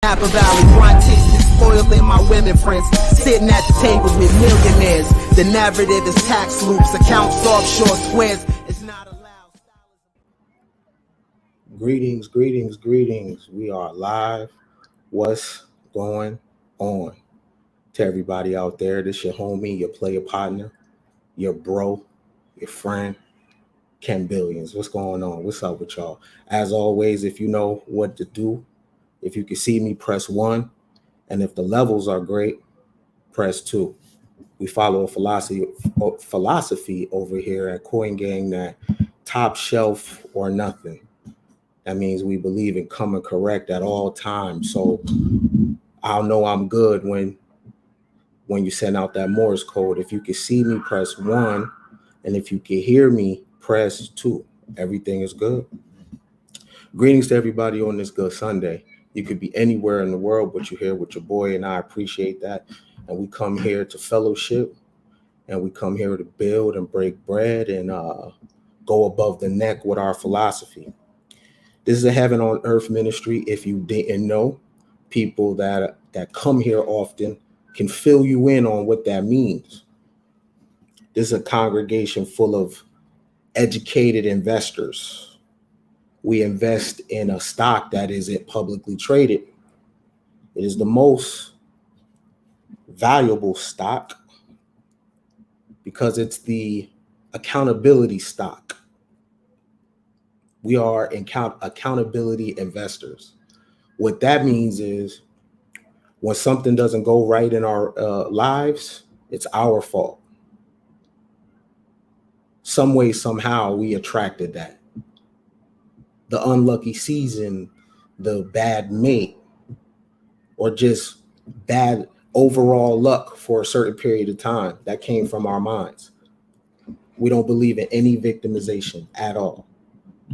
Napa Valley, grunting, spoiling my women friends, sitting at the tables with millionaires. The narrative is tax loops, accounts offshore squares. It's not allowed. Greetings, greetings, greetings. We are live. What's going on? To everybody out there, this your homie, your player partner, your bro, your friend, Ken Billions. What's going on? What's up with y'all? As always, if you know what to do, if you can see me, press 1. And if the levels are great, press 2. We follow a philosophy over here at Coin Gang that top shelf or nothing. That means we believe in coming correct at all times. So I'll know I'm good when you send out that Morse code. If you can see me, press 1. And if you can hear me, press 2. Everything is good. Greetings to everybody on this good Sunday. You could be anywhere in the world, but you're here with your boy, and I appreciate that. And we come here to fellowship, and we come here to build and break bread and go above the neck with our philosophy. This is a heaven on earth ministry. If you didn't know, people that come here often can fill you in on what that means. This is a congregation full of educated investors. We invest in a stock that isn't publicly traded. It is the most valuable stock because it's the accountability stock. We are accountability investors. What that means is when something doesn't go right in our lives, it's our fault. Some way, somehow, we attracted that. The unlucky season, the bad mate, or just bad overall luck for a certain period of time that came from our minds. We don't believe in any victimization at all.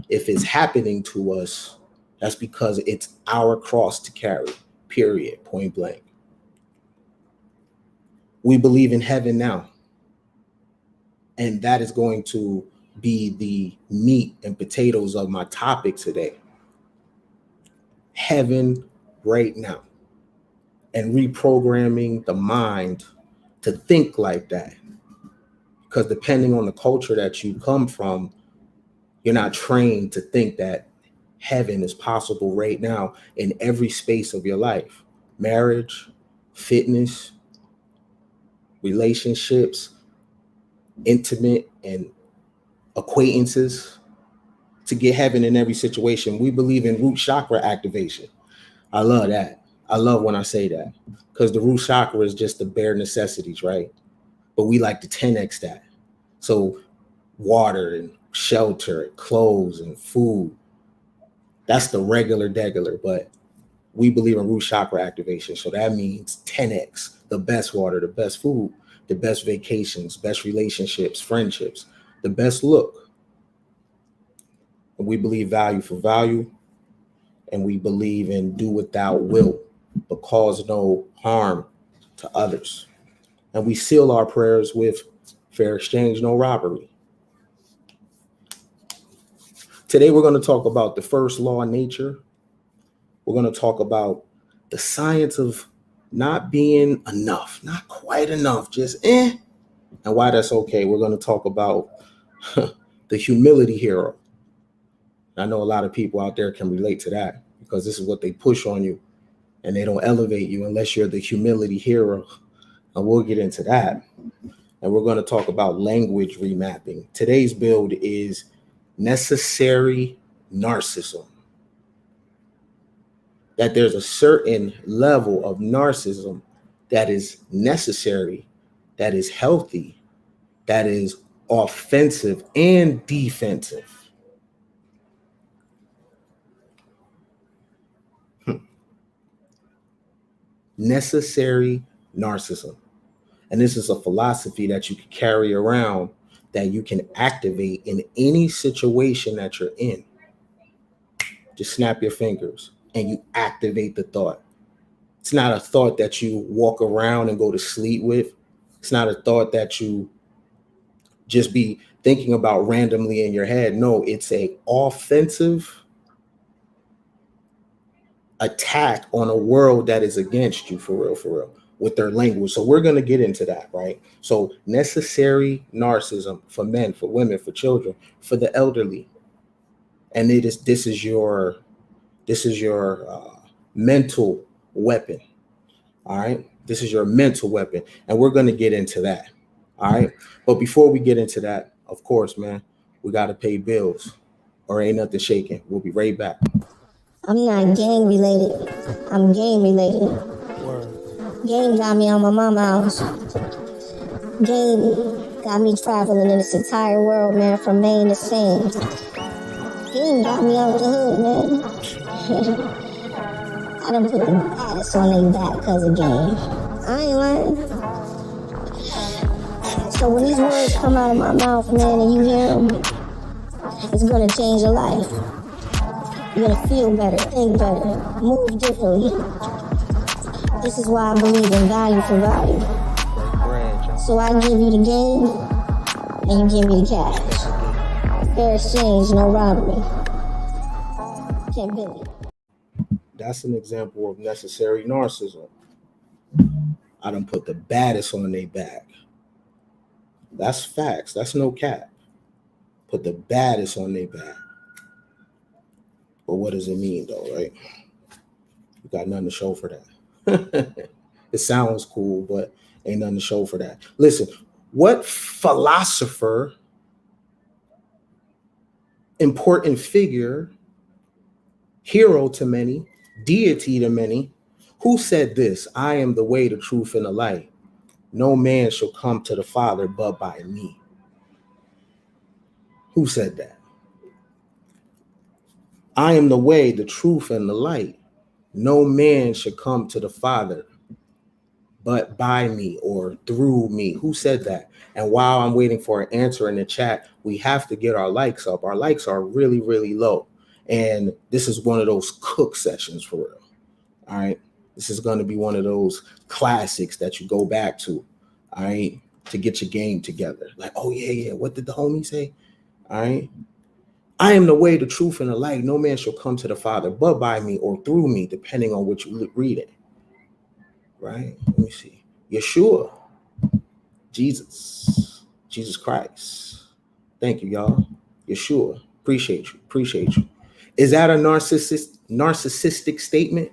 If it's happening to us, that's because it's our cross to carry, period, point blank. We believe in heaven now. And that is going to be the meat and potatoes of my topic today. Heaven right now. And reprogramming the mind to think like that. Because depending on the culture that you come from, you're not trained to think that heaven is possible right now in every space of your life. Marriage, fitness, relationships, intimate and acquaintances. To get heaven in every situation, we believe in root chakra activation. I love that. I love when I say that because the root chakra is just the bare necessities, right? But we like to 10x that. So water and shelter, clothes and food, that's the regular degular, but we believe in root chakra activation. So that means 10x, the best water, the best food, the best vacations, best relationships, friendships, the best look. And we believe value for value, and we believe in do without will, but cause no harm to others. And we seal our prayers with fair exchange, no robbery. Today, we're going to talk about the first law of nature. We're going to talk about the science of not being enough, not quite enough, just and why that's okay. We're going to talk about the humility hero. I know a lot of people out there can relate to that because this is what they push on you and they don't elevate you unless you're the humility hero. And we'll get into that. And we're going to talk about language remapping. Today's build is necessary narcissism. That there's a certain level of narcissism that is necessary, that is healthy, that is offensive and defensive. Necessary narcissism. And this is a philosophy that you can carry around that you can activate in any situation that you're in. Just snap your fingers and you activate the thought. It's not a thought that you walk around and go to sleep with. It's not a thought that you just be thinking about randomly in your head. No, it's a offensive attack on a world that is against you, for real, with their language. So we're going to get into that, right? So necessary narcissism for men, for women, for children, for the elderly. And this is your mental weapon. All right. This is your mental weapon. And we're going to get into that. All right. But before we get into that, of course, man, we got to pay bills or ain't nothing shaking. We'll be right back. I'm not gang related. I'm game related. Game got me on my mama's house. Game got me traveling in this entire world, man, from Maine to Spain. Game got me out the hood, man. I done put the baddest on their back because of game. I ain't lying. So when these words come out of my mouth, man, and you hear them, it's gonna change your life. You're gonna feel better, think better, move differently. This is why I believe in value for value. So I give you the game, and you give me the cash. Fair exchange, no robbery. Can't build it. That's an example of necessary narcissism. I done put the baddest on their back. That's facts. That's no cap. Put the baddest on their back. But what does it mean, though, right? You got nothing to show for that. It sounds cool, but ain't nothing to show for that. Listen, what philosopher, important figure, hero to many, deity to many, who said this? I am the way, the truth, and the light. No man shall come to the Father but by me. Who said that? I am the way, the truth, and the light. No man should come to the Father but by me or through me. Who said that? And while I'm waiting for an answer in the chat, we have to get our likes up. Our likes are really, really low. And this is one of those cook sessions for real. All right. This is going to be one of those classics that you go back to. All right. To get your game together. Like, oh, yeah. What did the homie say? All right. I am the way, the truth, and the light. No man shall come to the Father but by me or through me, depending on what you read it. Right? Let me see. Yeshua. Jesus Christ. Thank you, y'all. Yeshua. Appreciate you. Is that a narcissistic statement?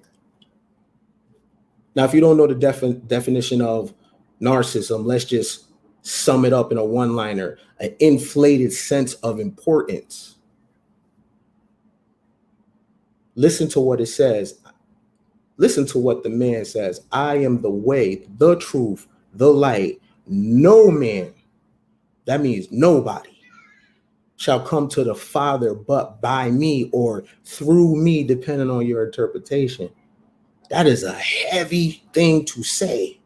Now, if you don't know the definition of narcissism, let's just sum it up in a one-liner. An inflated sense of importance. Listen to what it says. Listen to what the man says. I am the way, the truth, the light. No man, that means nobody, shall come to the Father but by me or through me, depending on your interpretation. That is a heavy thing to say.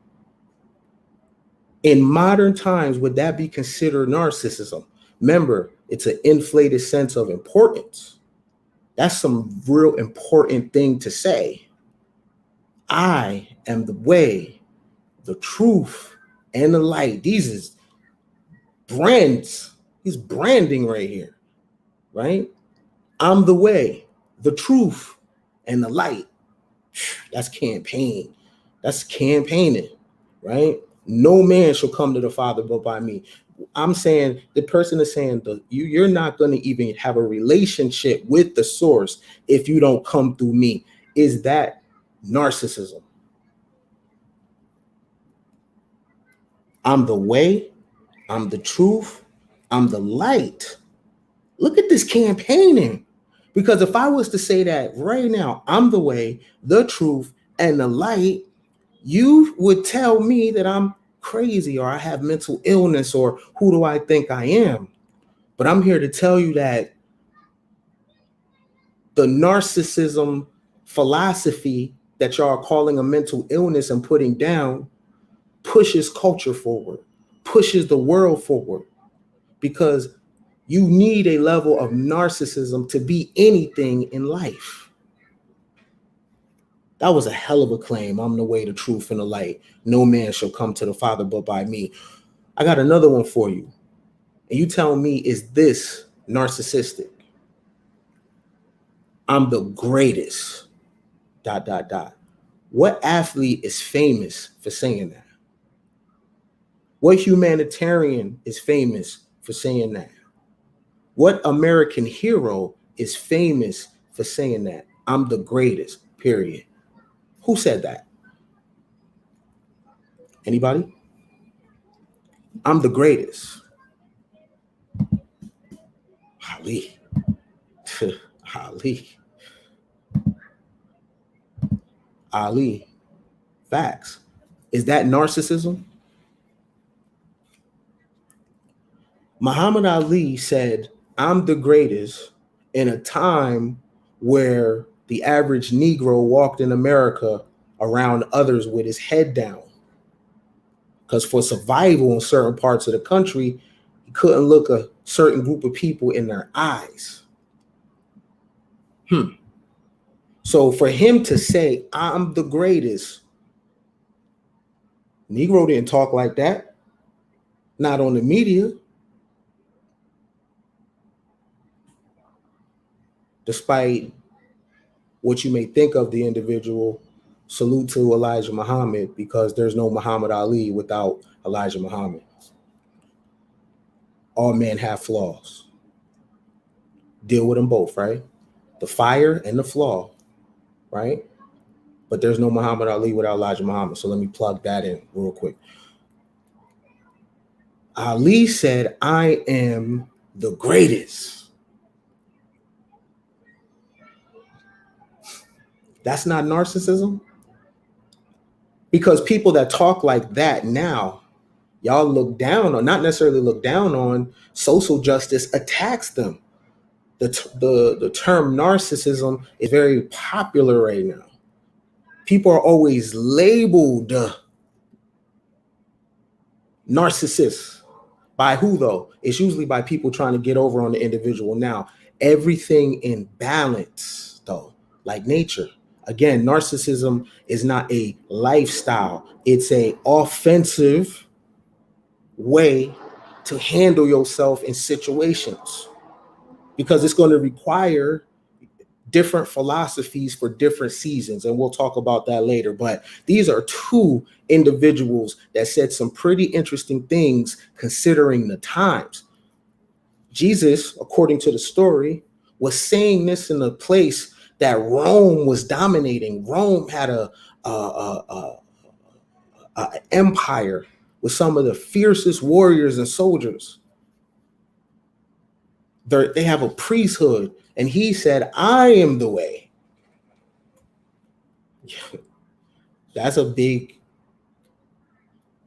In modern times, would that be considered narcissism? Remember, it's an inflated sense of importance. That's some real important thing to say. I am the way, the truth, and the light. These is brands. He's branding right here, right? I'm the way, the truth, and the light. That's campaign. That's campaigning, right? No man shall come to the Father but by me. I'm saying the person is saying you're not going to even have a relationship with the source if you don't come through me. Is that narcissism? I'm the way, I'm the truth, I'm the light. Look at this campaigning. Because if I was to say that right now, I'm the way, the truth, and the light, you would tell me that I'm crazy or I have mental illness or who do I think I am? But I'm here to tell you that the narcissism philosophy that y'all are calling a mental illness and putting down pushes culture forward, pushes the world forward, because you need a level of narcissism to be anything in life. That was a hell of a claim. I'm the way, the truth, and the light. No man shall come to the Father but by me. I got another one for you. And you tell me, is this narcissistic? I'm the greatest. dot, dot, dot. What athlete is famous for saying that? What humanitarian is famous for saying that? What American hero is famous for saying that? I'm the greatest, period. Who said that? Anybody? I'm the greatest. Ali. Ali. Ali. Facts. Is that narcissism? Muhammad Ali said, I'm the greatest in a time where the average Negro walked in America around others with his head down. Because for survival in certain parts of the country, he couldn't look a certain group of people in their eyes. So for him to say, I'm the greatest, Negro didn't talk like that. Not on the media. Despite what you may think of the individual, salute to Elijah Muhammad, because there's no Muhammad Ali without Elijah Muhammad. All men have flaws. Deal with them both, right? The fire and the flaw, right? But there's no Muhammad Ali without Elijah Muhammad. So let me plug that in real quick. Ali said, I am the greatest. That's not narcissism? Because people that talk like that now, y'all look down on, not necessarily look down on, social justice attacks them. The term narcissism is very popular right now. People are always labeled narcissists. By who though? It's usually by people trying to get over on the individual. Now, everything in balance though, like nature. Again, narcissism is not a lifestyle. It's a offensive way to handle yourself in situations, because it's going to require different philosophies for different seasons. And we'll talk about that later. But these are two individuals that said some pretty interesting things considering the times. Jesus, according to the story, was saying this in a place that Rome was dominating. Rome had a empire with some of the fiercest warriors and soldiers. They have a priesthood, and he said, I am the way. That's a big,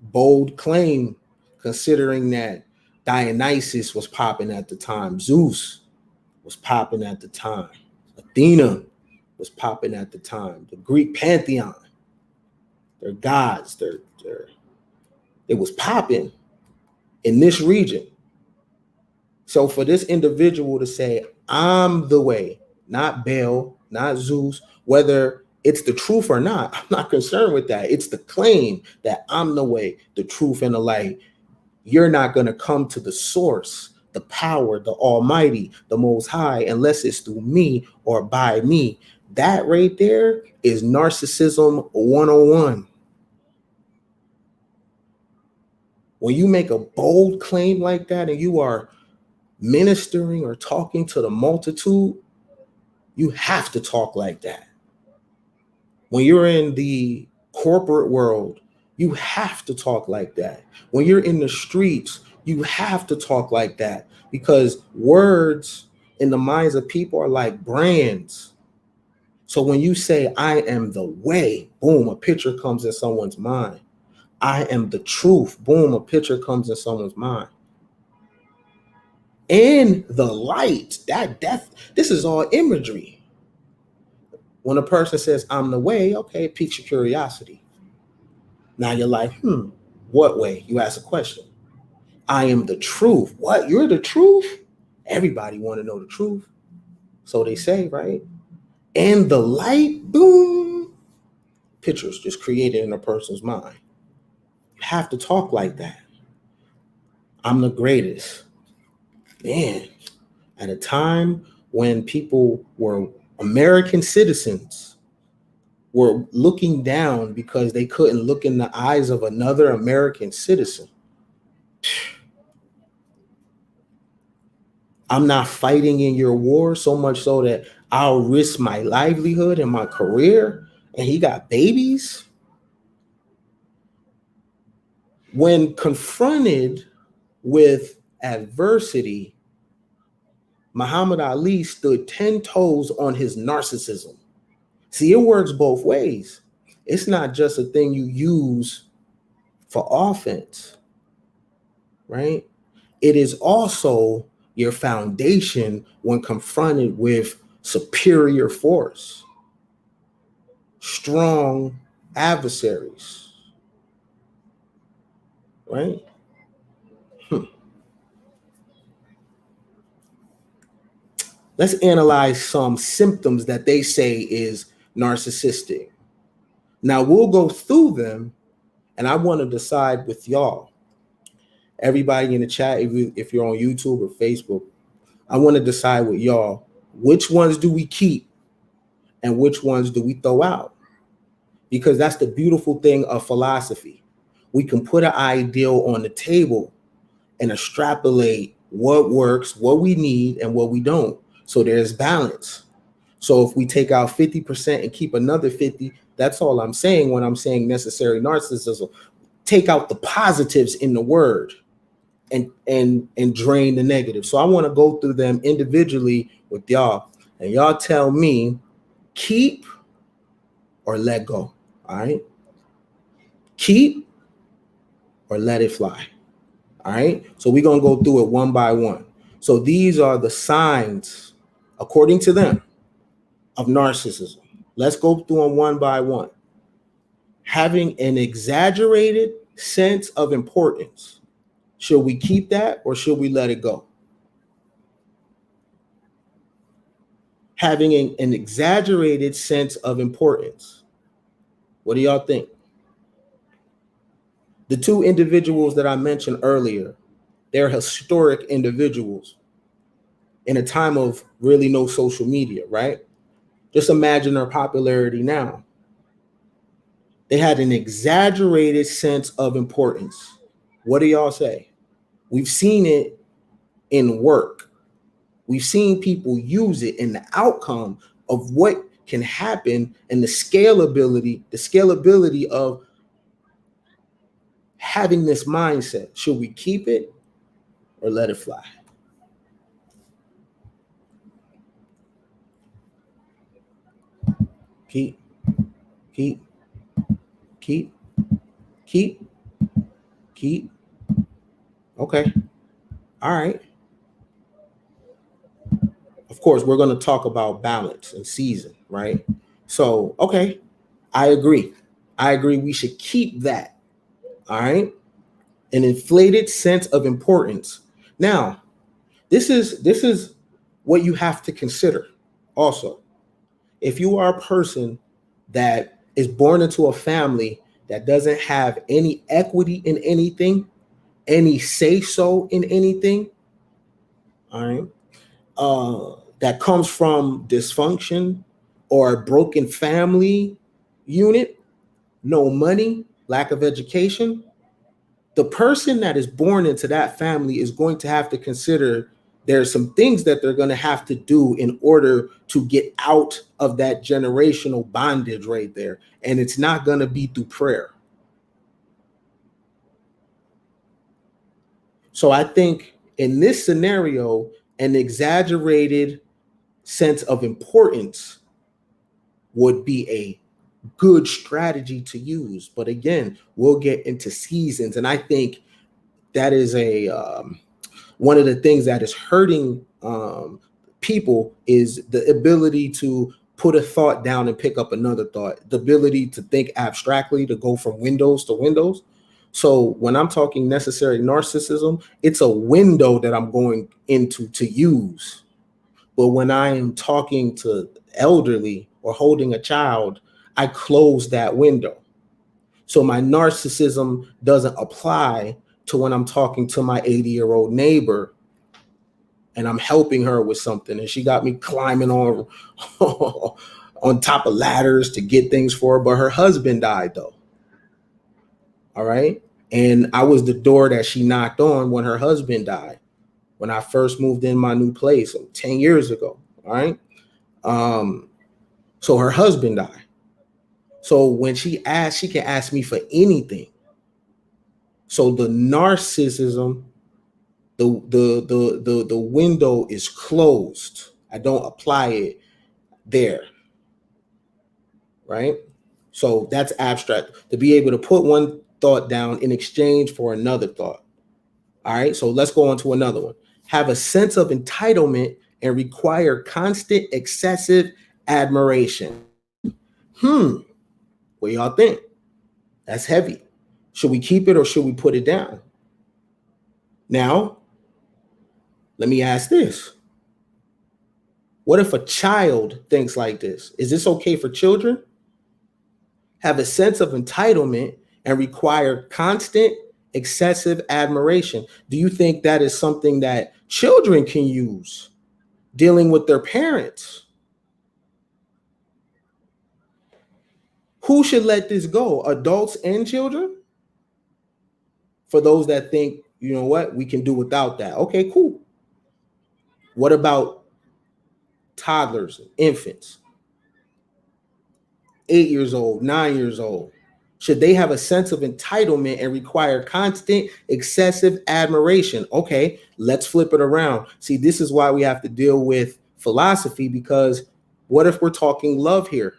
bold claim, considering that Dionysus was popping at the time. Zeus was popping at the time. Athena was popping at the time. The Greek pantheon, their gods, it was popping in this region. So for this individual to say, I'm the way, not Baal, not Zeus, whether it's the truth or not, I'm not concerned with that. It's the claim that I'm the way, the truth, and the light. You're not going to come to the source, the power, the Almighty, the Most High, unless it's through me or by me. That right there is narcissism 101. When you make a bold claim like that and you are ministering or talking to the multitude, you have to talk like that. When you're in the corporate world, you have to talk like that. When you're in the streets, you have to talk like that, because words in the minds of people are like brands. So when you say, I am the way, boom, a picture comes in someone's mind. I am the truth, boom, a picture comes in someone's mind. And the light, this is all imagery. When a person says, I'm the way, okay, it piques your curiosity. Now you're like, what way? You ask a question. I am the truth. What? You're the truth? Everybody want to know the truth. So they say, right? And the light, boom, pictures just created in a person's mind. You have to talk like that. I'm the greatest. Man, at a time when people were American citizens, were looking down because they couldn't look in the eyes of another American citizen. I'm not fighting in your war, so much so that I'll risk my livelihood and my career, and he got babies. When confronted with adversity, Muhammad Ali stood 10 toes on his narcissism. See, it works both ways. It's not just a thing you use for offense, right? It is also your foundation when confronted with superior force, strong adversaries, right? Let's analyze some symptoms that they say is narcissistic. Now we'll go through them, and I want to decide with y'all, everybody in the chat, if you're on YouTube or Facebook, I want to decide with y'all, which ones do we keep and which ones do we throw out? Because that's the beautiful thing of philosophy. We can put an ideal on the table and extrapolate what works, what we need, and what we don't. So there's balance. So if we take out 50% and keep another 50, that's all I'm saying when I'm saying necessary narcissism. Take out the positives in the word and drain the negative. So I want to go through them individually with y'all, and y'all tell me keep or let go. All right. Keep or let it fly. All right. So we're going to go through it one by one. So these are the signs, according to them, of narcissism. Let's go through them one by one. Having an exaggerated sense of importance. Should we keep that or should we let it go? Having an exaggerated sense of importance. What do y'all think? The two individuals that I mentioned earlier, they're historic individuals in a time of really no social media, right? Just imagine their popularity now. They had an exaggerated sense of importance. What do y'all say? We've seen it in work. We've seen people use it in the outcome of what can happen and the scalability of having this mindset. Should we keep it or let it fly? Keep. Okay. All right. Of course, we're going to talk about balance and season, right? So, okay, I agree. We should keep that. All right. An inflated sense of importance. Now, this is what you have to consider also. If you are a person that is born into a family that doesn't have any equity in anything, any say-so in anything, all right, that comes from dysfunction or a broken family unit, no money, lack of education, the person that is born into that family is going to have to consider there's some things that they're going to have to do in order to get out of that generational bondage right there. And it's not going to be through prayer. So I think in this scenario, an exaggerated sense of importance would be a good strategy to use. But again, we'll get into seasons. And I think that is one of the things that is hurting people is the ability to put a thought down and pick up another thought, the ability to think abstractly, to go from windows to windows. So when I'm talking necessary narcissism, it's a window that I'm going into to use. But when I am talking to elderly or holding a child, I close that window. So my narcissism doesn't apply to when I'm talking to my 80-year-old neighbor and I'm helping her with something and she got me climbing on on top of ladders to get things for her, but her husband died though. All right. And I was the door that she knocked on when her husband died, when I first moved in my new place 10 years ago. All right. So her husband died. So when she asks, she can ask me for anything. So the narcissism, the window is closed. I don't apply it there. Right? So that's abstract. To be able to put one thought down in exchange for another thought. All right. So let's go on to another one. Have a sense of entitlement and require constant excessive admiration. What y'all think? That's heavy. Should we keep it or should we put it down? Now, let me ask this. What if a child thinks like this? Is this okay for children? Have a sense of entitlement and require constant excessive admiration. Do you think that is something that children can use dealing with their parents? Who should let this go? Adults and children? For those that think, you know what, we can do without that. Okay, cool. What about toddlers, infants, 8 years old, 9 years old? Should they have a sense of entitlement and require constant, excessive admiration? Okay, let's flip it around. See, this is why we have to deal with philosophy, because what if we're talking love here?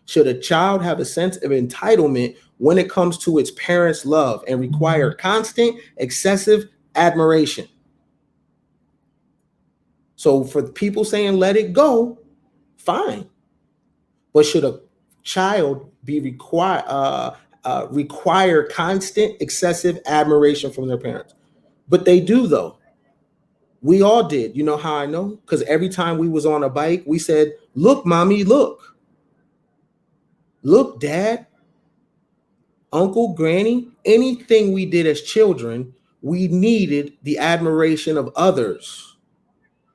Should a child have a sense of entitlement when it comes to its parents' love and require constant, excessive admiration? So for people saying let it go, fine. But should a child be require constant, excessive admiration from their parents? But they do, though. We all did. You know how I know? Because every time we was on a bike, we said, "Look, mommy, look. Look, dad, uncle, granny." Anything we did as children, we needed the admiration of others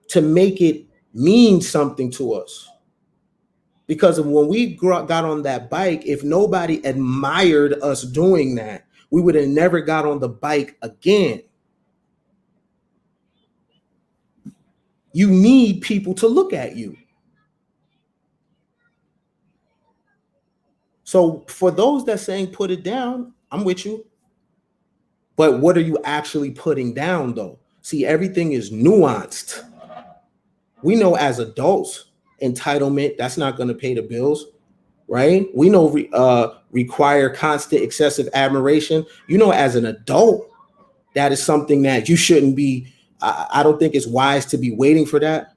to make it mean something to us. Because when we got on that bike, if nobody admired us doing that, we would have never got on the bike again. You need people to look at you. So for those that saying put it down, I'm with you. But what are you actually putting down, though? See, everything is nuanced. We know as adults, entitlement, that's not going to pay the bills, right? We know require constant, excessive admiration. You know, as an adult, that is something that you shouldn't be. I don't think it's wise to be waiting for that.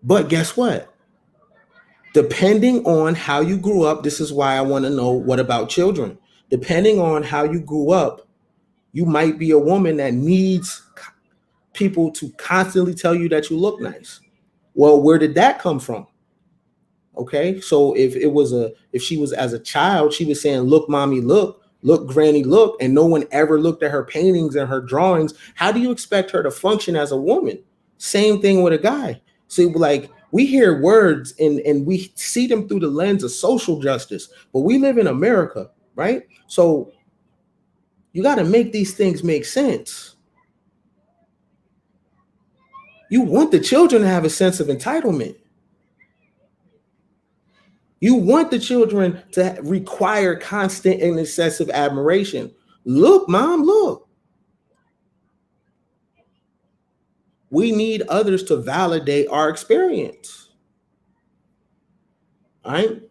But guess what? Depending on how you grew up, this is why I want to know, what about children? Depending on how you grew up, you might be a woman that needs people to constantly tell you that you look nice. Well, where did that come from? Okay, so if she was as a child, she was saying, "Look, mommy, look, granny, look," and no one ever looked at her paintings and her drawings. How do you expect her to function as a woman? Same thing with a guy. See, like, we hear words and we see them through the lens of social justice, but we live in America, right? So you got to make these things make sense. You want the children to have a sense of entitlement. You want the children to require constant and excessive admiration. Look, mom, look. We need others to validate our experience. All right?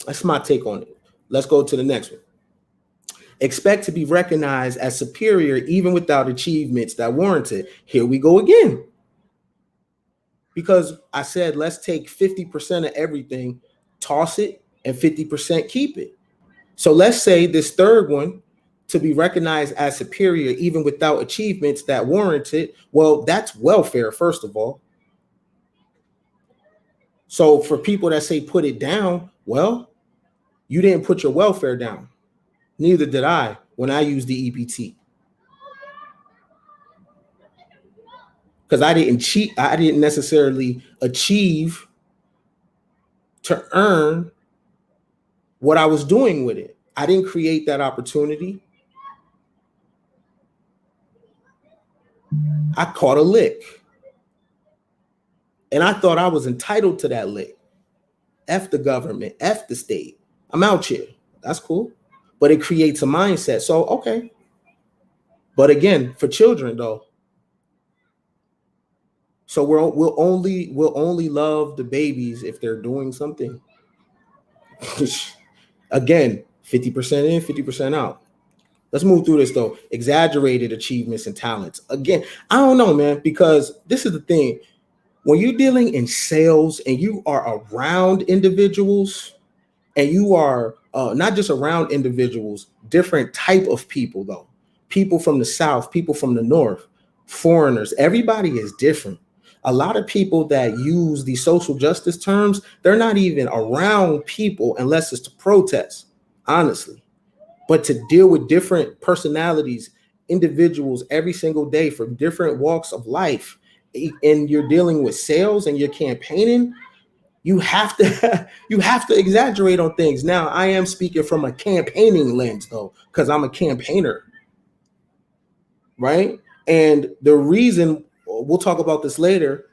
That's my take on it. Let's go to the next one. Expect to be recognized as superior even without achievements that warrant it. Here we go again. Because I said, let's take 50% of everything, toss it, and 50% keep it. So let's say this third one, to be recognized as superior even without achievements that warrant it. Well, that's welfare, first of all. So for people that say put it down, well, you didn't put your welfare down. Neither did I when I used the EBT. because I didn't cheat. I didn't necessarily achieve to earn what I was doing with it. I didn't create that opportunity. I caught a lick. And I thought I was entitled to that lick. F the government, F the state. I'm out here. That's cool. But it creates a mindset. So, okay. But again, for children though. So we'll only love the babies if they're doing something. Again, 50% in, 50% out. Let's move through this though. Exaggerated achievements and talents. Again, I don't know, man, because this is the thing. When you're dealing in sales and you are around individuals, and you are not just around individuals, different type of people though. People from the South, people from the North, foreigners, everybody is different. A lot of people that use the social justice terms, they're not even around people unless it's to protest, honestly. But to deal with different personalities, individuals every single day from different walks of life, and you're dealing with sales and you're campaigning, you have to exaggerate on things. Now, I am speaking from a campaigning lens though, because I'm a campaigner, right? And the reason, we'll talk about this later,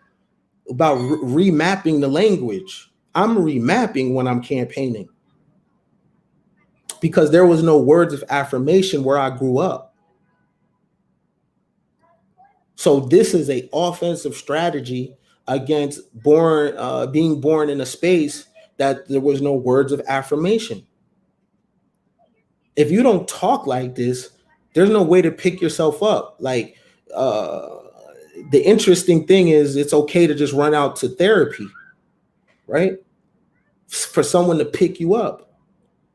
about remapping the language. I'm remapping when I'm campaigning because there was no words of affirmation where I grew up. So this is an offensive strategy against being born in a space that there was no words of affirmation. If you don't talk like this, there's no way to pick yourself up. Like the interesting thing is it's okay to just run out to therapy, right? For someone to pick you up.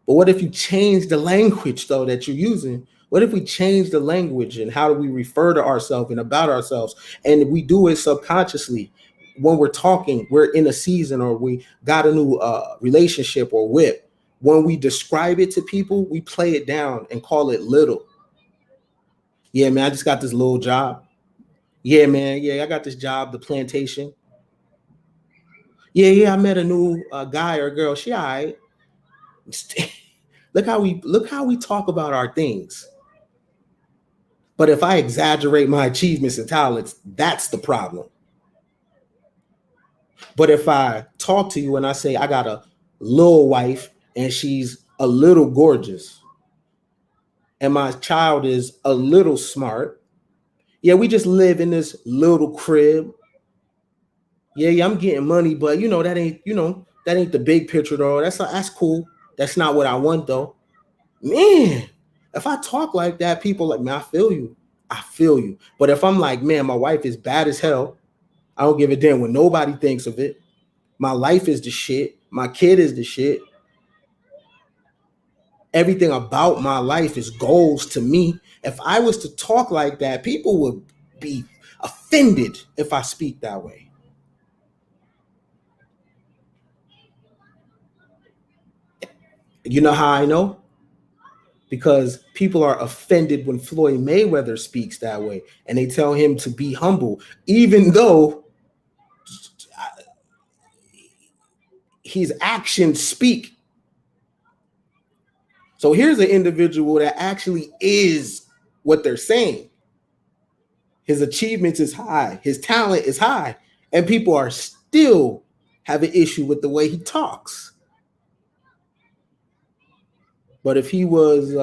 But what if you change the language though that you're using? What if we change the language and how do we refer to ourselves and about ourselves? And we do it subconsciously. When we're talking, we're in a season or we got a new relationship or whip. When we describe it to people, we play it down and call it little. Yeah, man, I just got this little job. Yeah, man. Yeah, I got this job, the plantation. Yeah, I met a new guy or girl. She all right. Look how we talk about our things. But if I exaggerate my achievements and talents, that's the problem. But if I talk to you and I say I got a little wife and she's a little gorgeous and my child is a little smart, yeah, we just live in this little crib. Yeah, I'm getting money, but that ain't the big picture though. That's cool. That's not what I want though. Man, if I talk like that, people like, man, I feel you. But if I'm like, man, my wife is bad as hell, I don't give a damn what nobody thinks of it. My life is the shit. My kid is the shit. Everything about my life is goals to me. If I was to talk like that, people would be offended if I speak that way. You know how I know? Because people are offended when Floyd Mayweather speaks that way and they tell him to be humble, even though his actions speak. So here's an individual that actually is what they're saying. His achievements is high, his talent is high, and people are still have an issue with the way he talks. But if he was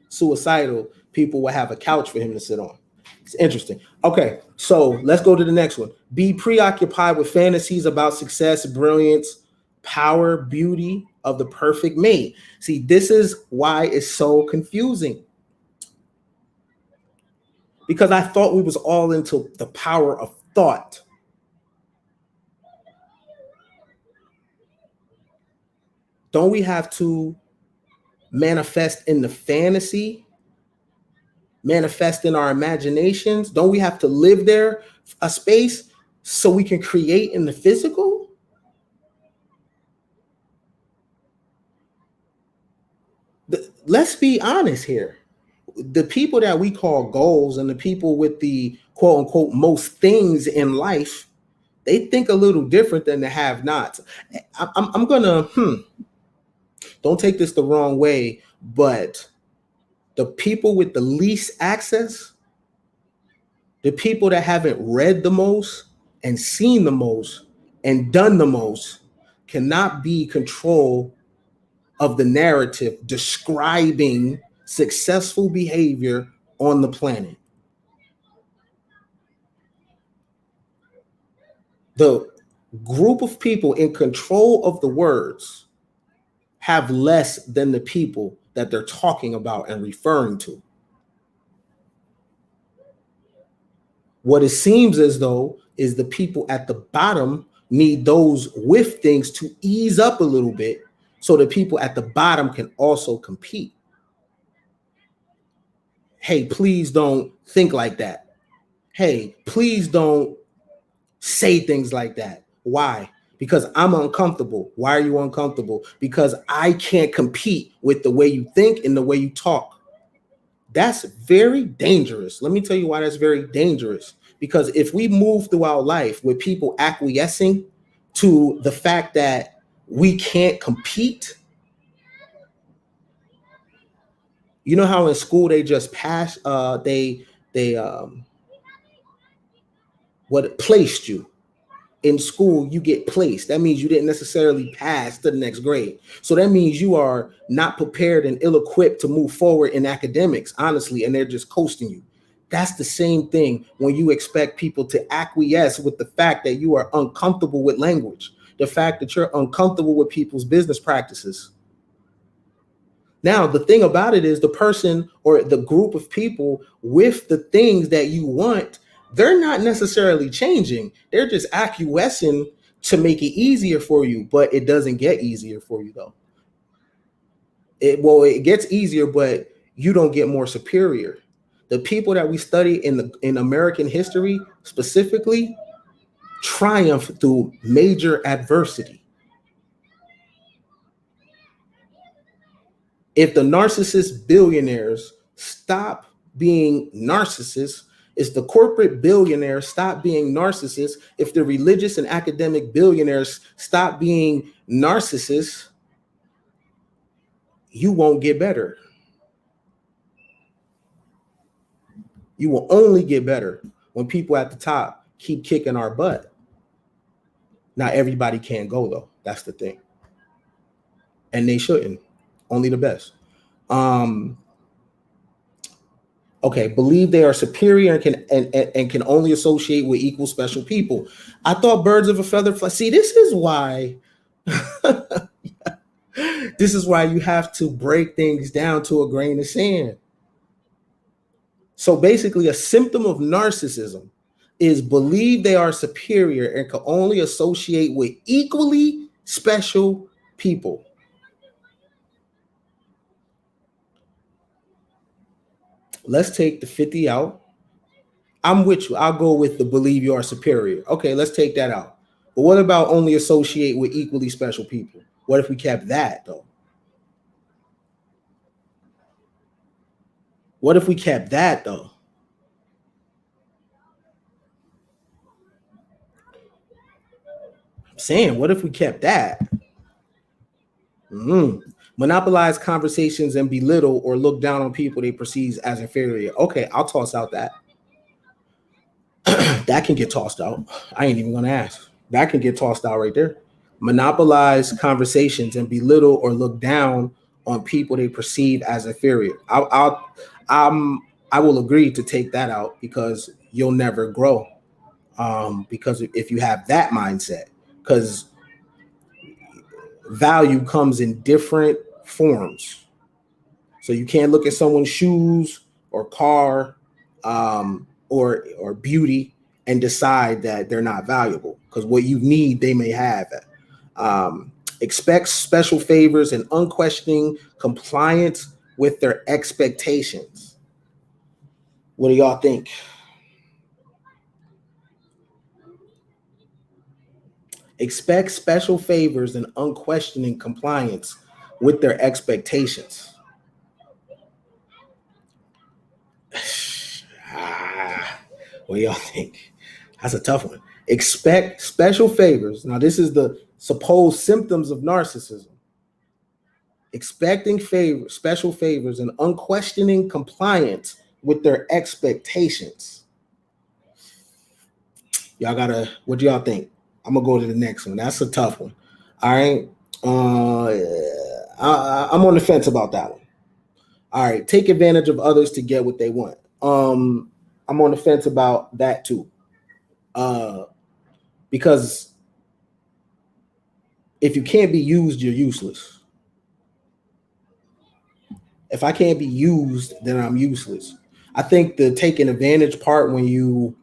suicidal, people would have a couch for him to sit on. It's interesting. Okay, so let's go to the next one. Be preoccupied with fantasies about success, brilliance, power, beauty of the perfect mate. See, this is why it's so confusing. Because I thought we was all into the power of thought. Don't we have to manifest in the fantasy, manifest in our imaginations? Don't we have to live there a space so we can create in the physical? Let's be honest here. the people that we call goals and the people with the quote unquote most things in life, they think a little different than the have-nots. I'm gonna don't take this the wrong way, but the people with the least access, the people that haven't read the most and seen the most and done the most, cannot be control of the narrative describing successful behavior on the planet. The group of people in control of the words have less than the people that they're talking about and referring to. What it seems as though is the people at the bottom need those with things to ease up a little bit so the people at the bottom can also compete. Hey, please don't think like that. Hey, please don't say things like that. Why? Because I'm uncomfortable. Why are you uncomfortable? Because I can't compete with the way you think and the way you talk. That's very dangerous. Let me tell you why that's very dangerous. Because if we move throughout life with people acquiescing to the fact that we can't compete, you know how in school they just pass, they what placed you. In school, you get placed. That means you didn't necessarily pass to the next grade. So that means you are not prepared and ill-equipped to move forward in academics, honestly, and they're just coasting you. That's the same thing when you expect people to acquiesce with the fact that you are uncomfortable with language, the fact that you're uncomfortable with people's business practices. Now, the thing about it is the person or the group of people with the things that you want, they're not necessarily changing. They're just acquiescing to make it easier for you, but it doesn't get easier for you though. It gets easier, but you don't get more superior. The people that we study in American history specifically triumph through major adversity. If the narcissist billionaires stop being narcissists, if the corporate billionaires stop being narcissists, if the religious and academic billionaires stop being narcissists, you won't get better. You will only get better when people at the top keep kicking our butt. Not everybody can go though. That's the thing. And they shouldn't. Only the best. Okay, believe they are superior and can only associate with equal special people. I thought birds of a feather fly. See, this is why this is why you have to break things down to a grain of sand. So basically, a symptom of narcissism is believe they are superior and can only associate with equally special people. Let's take the 50 out. I'm with you. I'll go with the believe you are superior. Okay, let's take that out. But what about only associate with equally special people? What if we kept that though? What if we kept that though? I'm saying, what if we kept that? Monopolize conversations and belittle or look down on people they perceive as inferior. Okay, I'll toss out that. That can get tossed out. I ain't even gonna ask. That can get tossed out right there. Monopolize conversations and belittle or look down on people they perceive as inferior. I will agree to take that out because you'll never grow. Because if you have that mindset, because value comes in different forms. So you can't look at someone's shoes or car or beauty and decide that they're not valuable, because what you need, they may have. Expect special favors and unquestioning compliance with their expectations. What do y'all think? Expect special favors and unquestioning compliance with their expectations. What do y'all think? That's a tough one. Expect special favors. Now, this is the supposed symptoms of narcissism. Expecting special favors, and unquestioning compliance with their expectations. Y'all gotta, what do y'all think? I'm gonna go to the next one. That's a tough one. All right. I'm on the fence about that one. All right. Take advantage of others to get what they want. I'm on the fence about that too. Because if you can't be used, you're useless. If I can't be used, then I'm useless. I think the taking advantage part, when you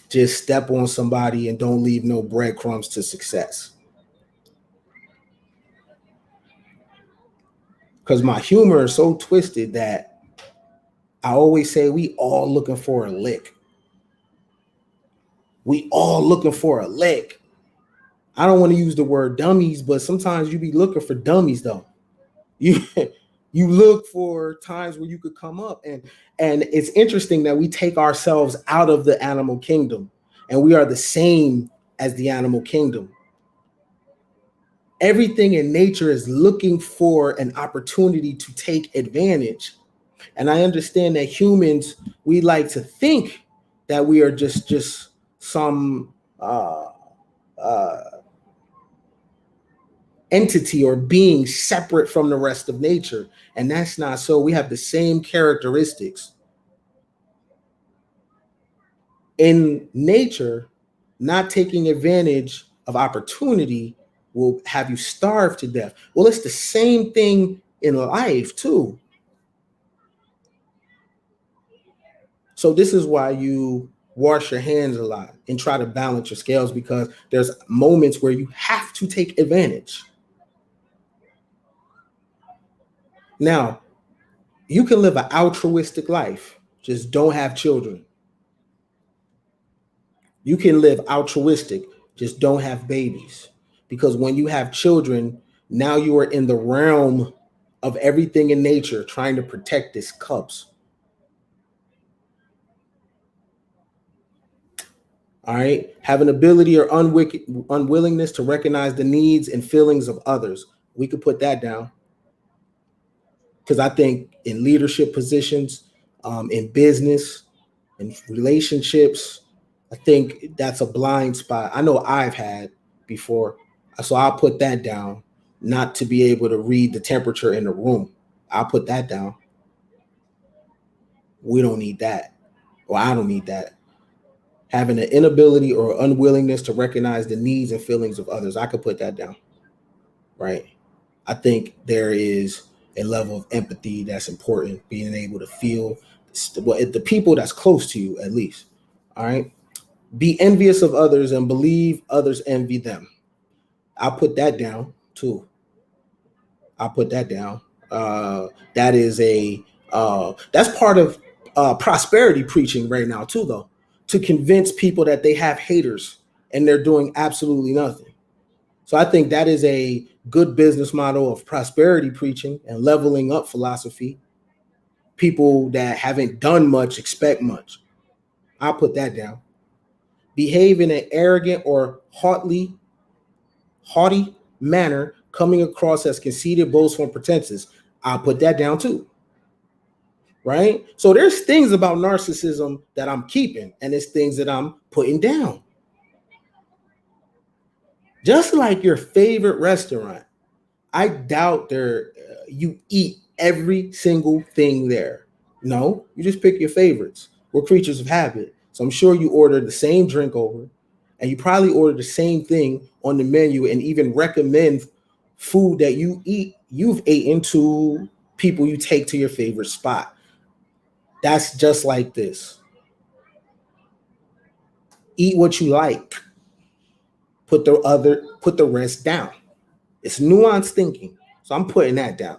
just step on somebody and don't leave no breadcrumbs to success. Because my humor is so twisted that I always say we all looking for a lick. We all looking for a lick. I don't want to use the word dummies, but sometimes you be looking for dummies though. You look for times where you could come up, and it's interesting that we take ourselves out of the animal kingdom and we are the same as the animal kingdom. Everything in nature is looking for an opportunity to take advantage. And I understand that humans, we like to think that we are just some entity or being separate from the rest of nature. And that's not so. We have the same characteristics. In nature, not taking advantage of opportunity will have you starve to death. Well, it's the same thing in life too. So this is why you wash your hands a lot and try to balance your scales, because there's moments where you have to take advantage. Now, you can live an altruistic life, just don't have children. You can live altruistic, just don't have babies. Because when you have children, now you are in the realm of everything in nature trying to protect its cubs. All right. Have an ability or unwillingness to recognize the needs and feelings of others. We could put that down. Because I think in leadership positions, in business, in relationships, I think that's a blind spot. I know I've had before. So I'll put that down. Not to be able to read the temperature in the room. I'll put that down. We don't need that. Or I don't need that. Having an inability or unwillingness to recognize the needs and feelings of others. I could put that down. Right. I think there is a level of empathy that's important, being able to feel the people that's close to you, at least. All right. Be envious of others and believe others envy them. I'll put that down too. I'll put that down. That is that's part of prosperity preaching right now too, though, to convince people that they have haters and they're doing absolutely nothing. So I think that is a good business model of prosperity preaching and leveling up philosophy. People that haven't done much expect much. I'll put that down. Behave in an arrogant or haughty manner, coming across as conceited, boastful, and pretentious. I'll put that down too. Right? So there's things about narcissism that I'm keeping, and it's things that I'm putting down. Just like your favorite restaurant, I doubt you eat every single thing there. No, you just pick your favorites. We're creatures of habit. So I'm sure you order the same drink over, and you probably order the same thing on the menu, and even recommend food that you've eaten to people you take to your favorite spot. That's just like this. Eat what you like. Put the rest down. It's nuanced thinking. So I'm putting that down.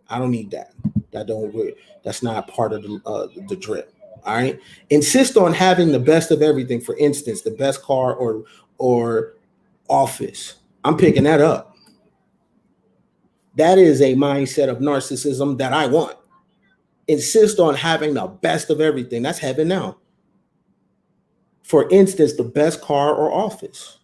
I don't need that. That's not part of the drip. All right. Insist on having the best of everything. For instance, the best car or office. I'm picking that up. That is a mindset of narcissism that I want. Insist on having the best of everything. That's heaven now. For instance, the best car or office.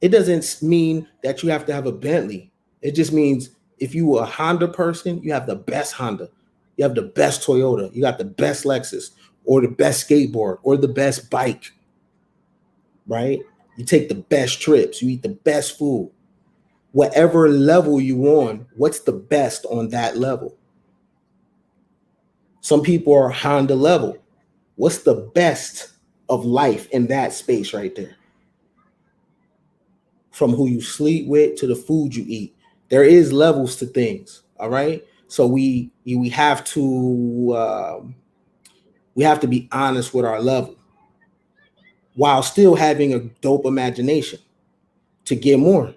It doesn't mean that you have to have a Bentley. It just means if you are a Honda person, you have the best Honda. You have the best Toyota. You got the best Lexus or the best skateboard or the best bike, right? You take the best trips. You eat the best food. Whatever level you on, what's the best on that level? Some people are Honda level. What's the best of life in that space right there? From who you sleep with to the food you eat. There is levels to things, all right? So we have to be honest with our level while still having a dope imagination to get more,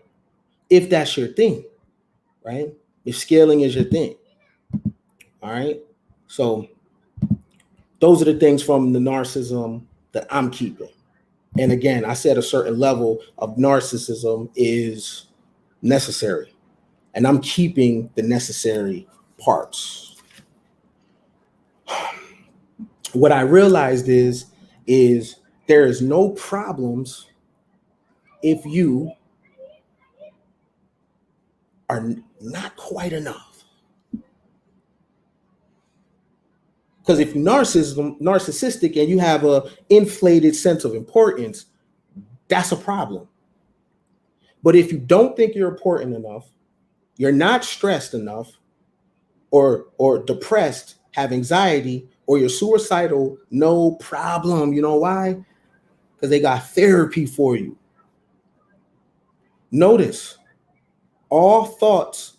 if that's your thing, right? If scaling is your thing, all right? So those are the things from the narcissism that I'm keeping. And again, I said a certain level of narcissism is necessary. And I'm keeping the necessary parts. What I realized is there is no problems if you are not quite enough. Because if narcissistic and you have a inflated sense of importance, that's a problem. But if you don't think you're important enough, you're not stressed enough, or depressed, have anxiety, or you're suicidal, no problem. You know why? Because they got therapy for you. Notice, all thoughts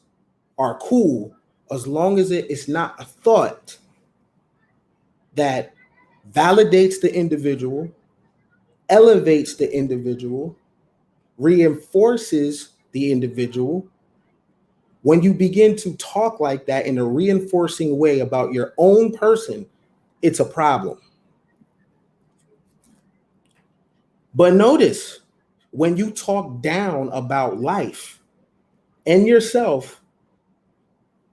are cool as long as it's not a thought that validates the individual, elevates the individual, reinforces the individual. When you begin to talk like that in a reinforcing way about your own person, it's a problem. But notice, when you talk down about life and yourself,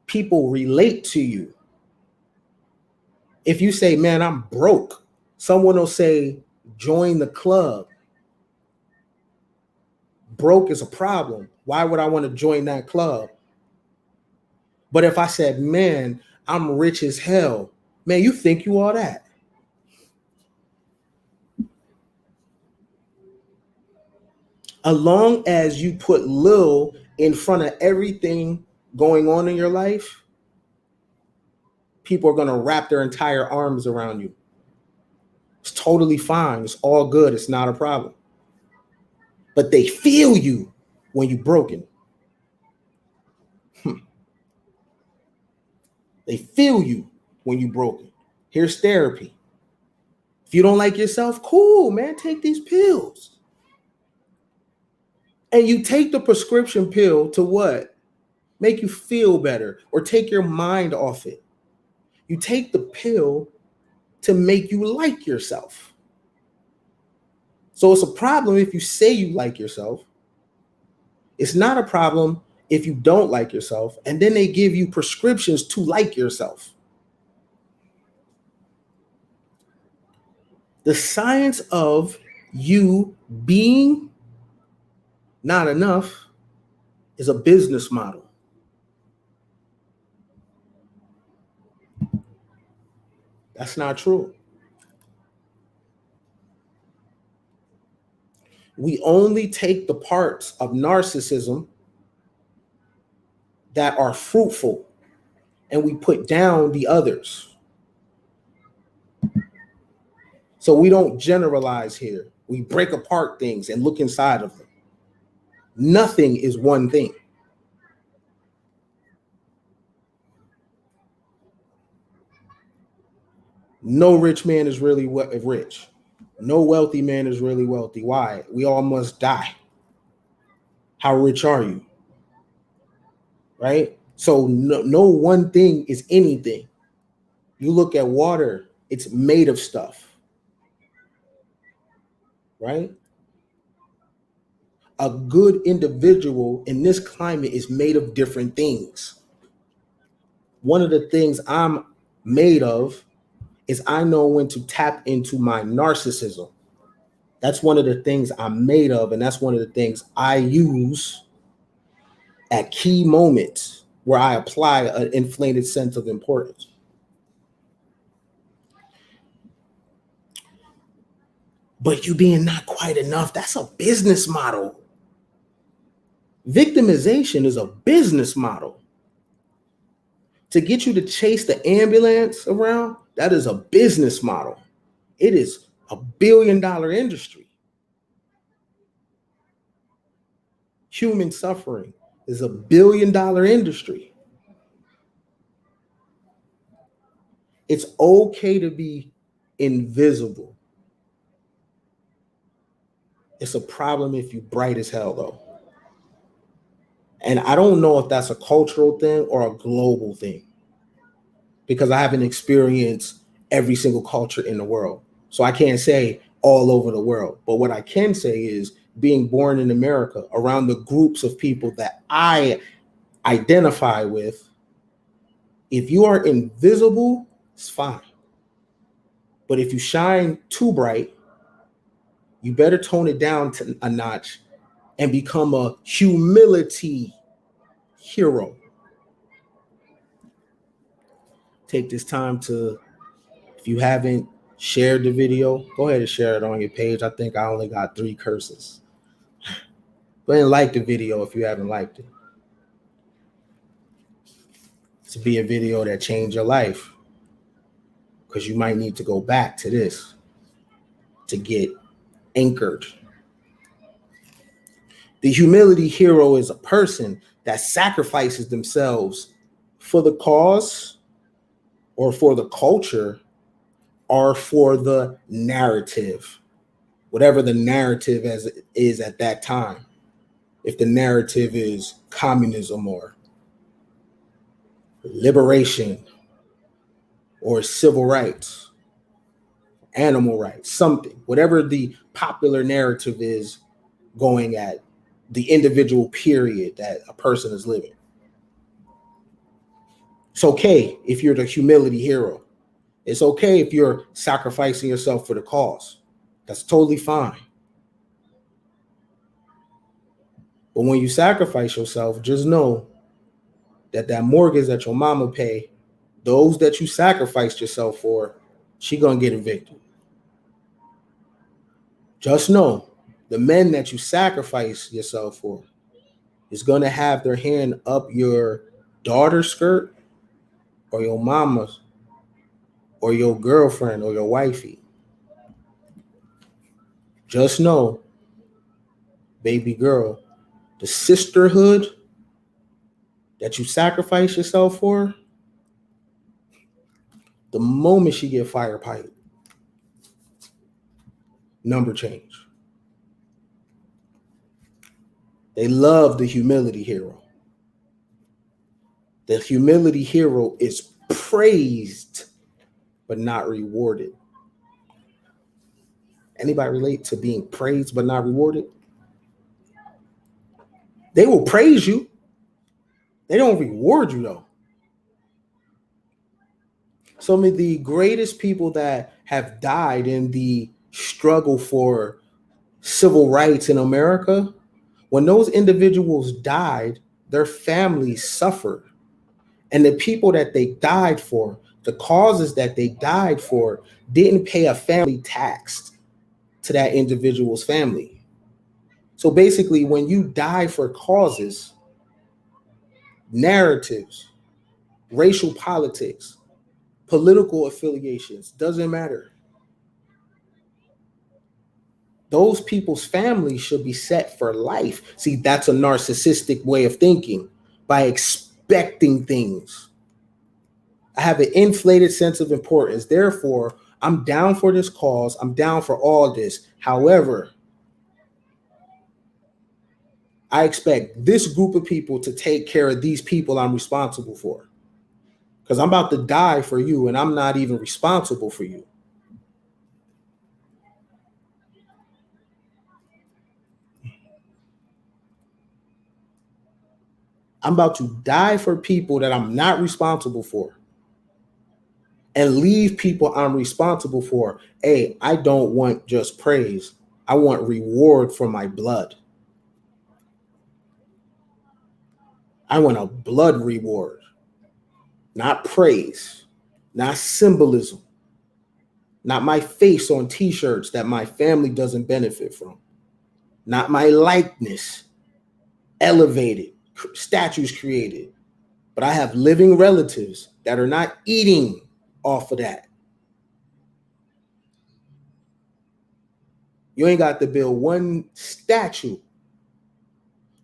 people relate to you. If you say, man, I'm broke, someone will say, join the club. Broke is a problem. Why would I want to join that club? But if I said, man, I'm rich as hell, man, you think you all that. As long as you put Lil in front of everything going on in your life, people are going to wrap their entire arms around you. It's totally fine. It's all good. It's not a problem. But they feel you when you're broken. They feel you when you're broken. Here's therapy. If you don't like yourself, cool, man, take these pills. And you take the prescription pill to what? Make you feel better or take your mind off it. You take the pill to make you like yourself. So it's a problem if you say you like yourself. It's not a problem if you don't like yourself, and then they give you prescriptions to like yourself. The science of you being not enough is a business model. That's not true. We only take the parts of narcissism that are fruitful and we put down the others. So we don't generalize here. We break apart things and look inside of them. Nothing is one thing. No rich man is really rich. No wealthy man is really wealthy. Why? We all must die. How rich are you? Right? So no one thing is anything. You look at water, it's made of stuff. Right? A good individual in this climate is made of different things. One of the things I'm made of is I know when to tap into my narcissism. That's one of the things I'm made of, and that's one of the things I use at key moments where I apply an inflated sense of importance. But you being not quite enough, that's a business model. Victimization is a business model. To get you to chase the ambulance around, that is a business model. It is a billion-dollar industry. Human suffering is a billion-dollar industry. It's okay to be invisible. It's a problem if you bright as hell, though. And I don't know if that's a cultural thing or a global thing, because I haven't experienced every single culture in the world. So I can't say all over the world. But what I can say is being born in America around the groups of people that I identify with, if you are invisible, it's fine. But if you shine too bright, you better tone it down to a notch and become a humility hero. Take this time to, if you haven't shared the video, go ahead and share it on your page. I think I only got 3 curses. Go ahead and like the video if you haven't liked it. To be a video that changed your life, because you might need to go back to this to get anchored. The humility hero is a person that sacrifices themselves for the cause or for the culture or for the narrative, whatever the narrative is at that time. If the narrative is communism or liberation or civil rights, animal rights, something, whatever the popular narrative is going at the individual period that a person is living. It's okay if you're the humility hero. It's okay if you're sacrificing yourself for the cause. That's totally fine. But when you sacrifice yourself, just know that that mortgage that your mama pay, those that you sacrificed yourself for, she gonna get evicted. Just know the men that you sacrifice yourself for is gonna have their hand up your daughter's skirt or your mama's or your girlfriend or your wifey. Just know, baby girl, the sisterhood that you sacrifice yourself for, the moment she get fire pipe, number change. They love the humility hero. The humility hero is praised but not rewarded. Anybody relate to being praised but not rewarded? They will praise you. They don't reward you though. Some of the greatest people that have died in the struggle for civil rights in America, when those individuals died, their families suffered. And the people that they died for, the causes that they died for, didn't pay a family tax to that individual's family. So basically, when you die for causes, narratives, racial politics, political affiliations, doesn't matter. Those people's families should be set for life. See, that's a narcissistic way of thinking, by expecting things. I have an inflated sense of importance. Therefore, I'm down for this cause. I'm down for all this. However, I expect this group of people to take care of these people I'm responsible for. Because I'm about to die for you and I'm not even responsible for you. I'm about to die for people that I'm not responsible for. and leave people I'm responsible for. Hey, I don't want just praise. I want reward for my blood. I want a blood reward, not praise, not symbolism, not my face on t-shirts that my family doesn't benefit from, not my likeness elevated, statues created, but I have living relatives that are not eating off of that. You ain't got to build one statue.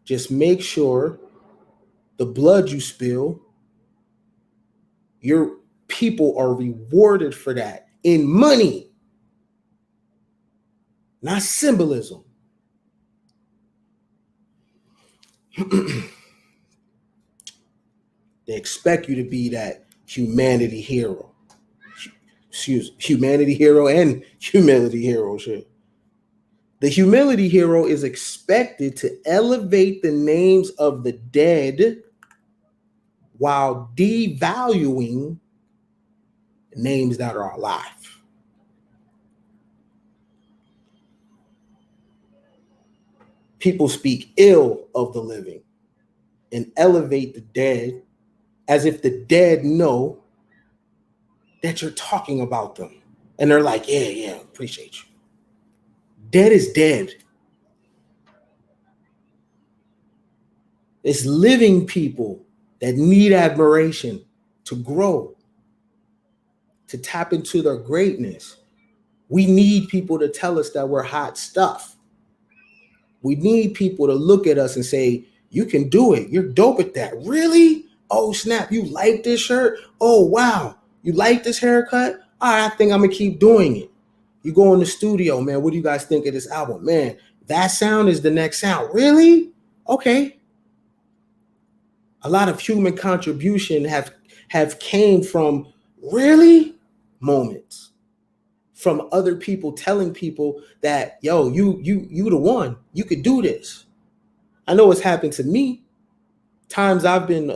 Just make sure the blood you spill, your people are rewarded for that in money, not symbolism. They expect you to be that humanity hero. Humanity hero and humility hero shit. The humility hero is expected to elevate the names of the dead while devaluing names that are alive. People speak ill of the living and elevate the dead as if the dead know that you're talking about them. And they're like, yeah, appreciate you. Dead is dead. It's living people that need admiration to grow, to tap into their greatness. We need people to tell us that we're hot stuff. We need people to look at us and say, you can do it. You're dope at that. Really? Oh, snap. You like this shirt? Oh, wow. You like this haircut? All right, I think I'm going to keep doing it. You go in the studio, man. What do you guys think of this album? Man, that sound is the next sound. Really? Okay. A lot of human contribution have came from really moments, from other people telling people that, yo, you the one. You could do this. I know it's happened to me. Times I've been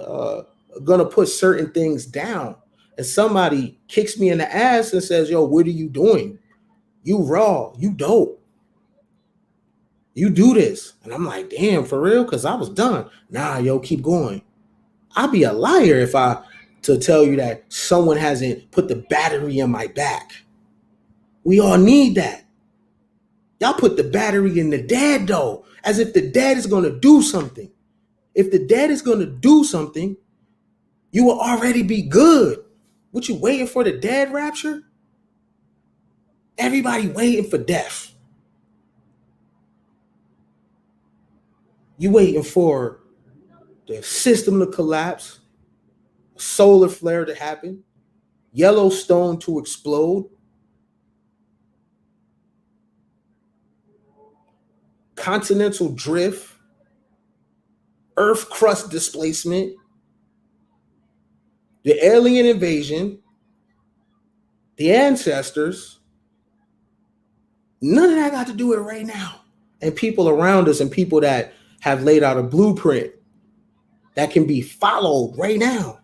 gonna put certain things down, and somebody kicks me in the ass and says, yo, what are you doing? You raw, you dope. You do this. And I'm like, damn, for real? Because I was done. Nah, yo, keep going. I'd be a liar if I to tell you that someone hasn't put the battery in my back. We all need that. Y'all put the battery in the dad, though, as if the dad is going to do something. If the dad is going to do something, you will already be good. What you waiting for, the dad rapture? Everybody waiting for death. You waiting for the system to collapse, a solar flare to happen, Yellowstone to explode, continental drift, Earth crust displacement, the alien invasion, the ancestors. None of that got to do it right now. And people around us and people that have laid out a blueprint that can be followed right now.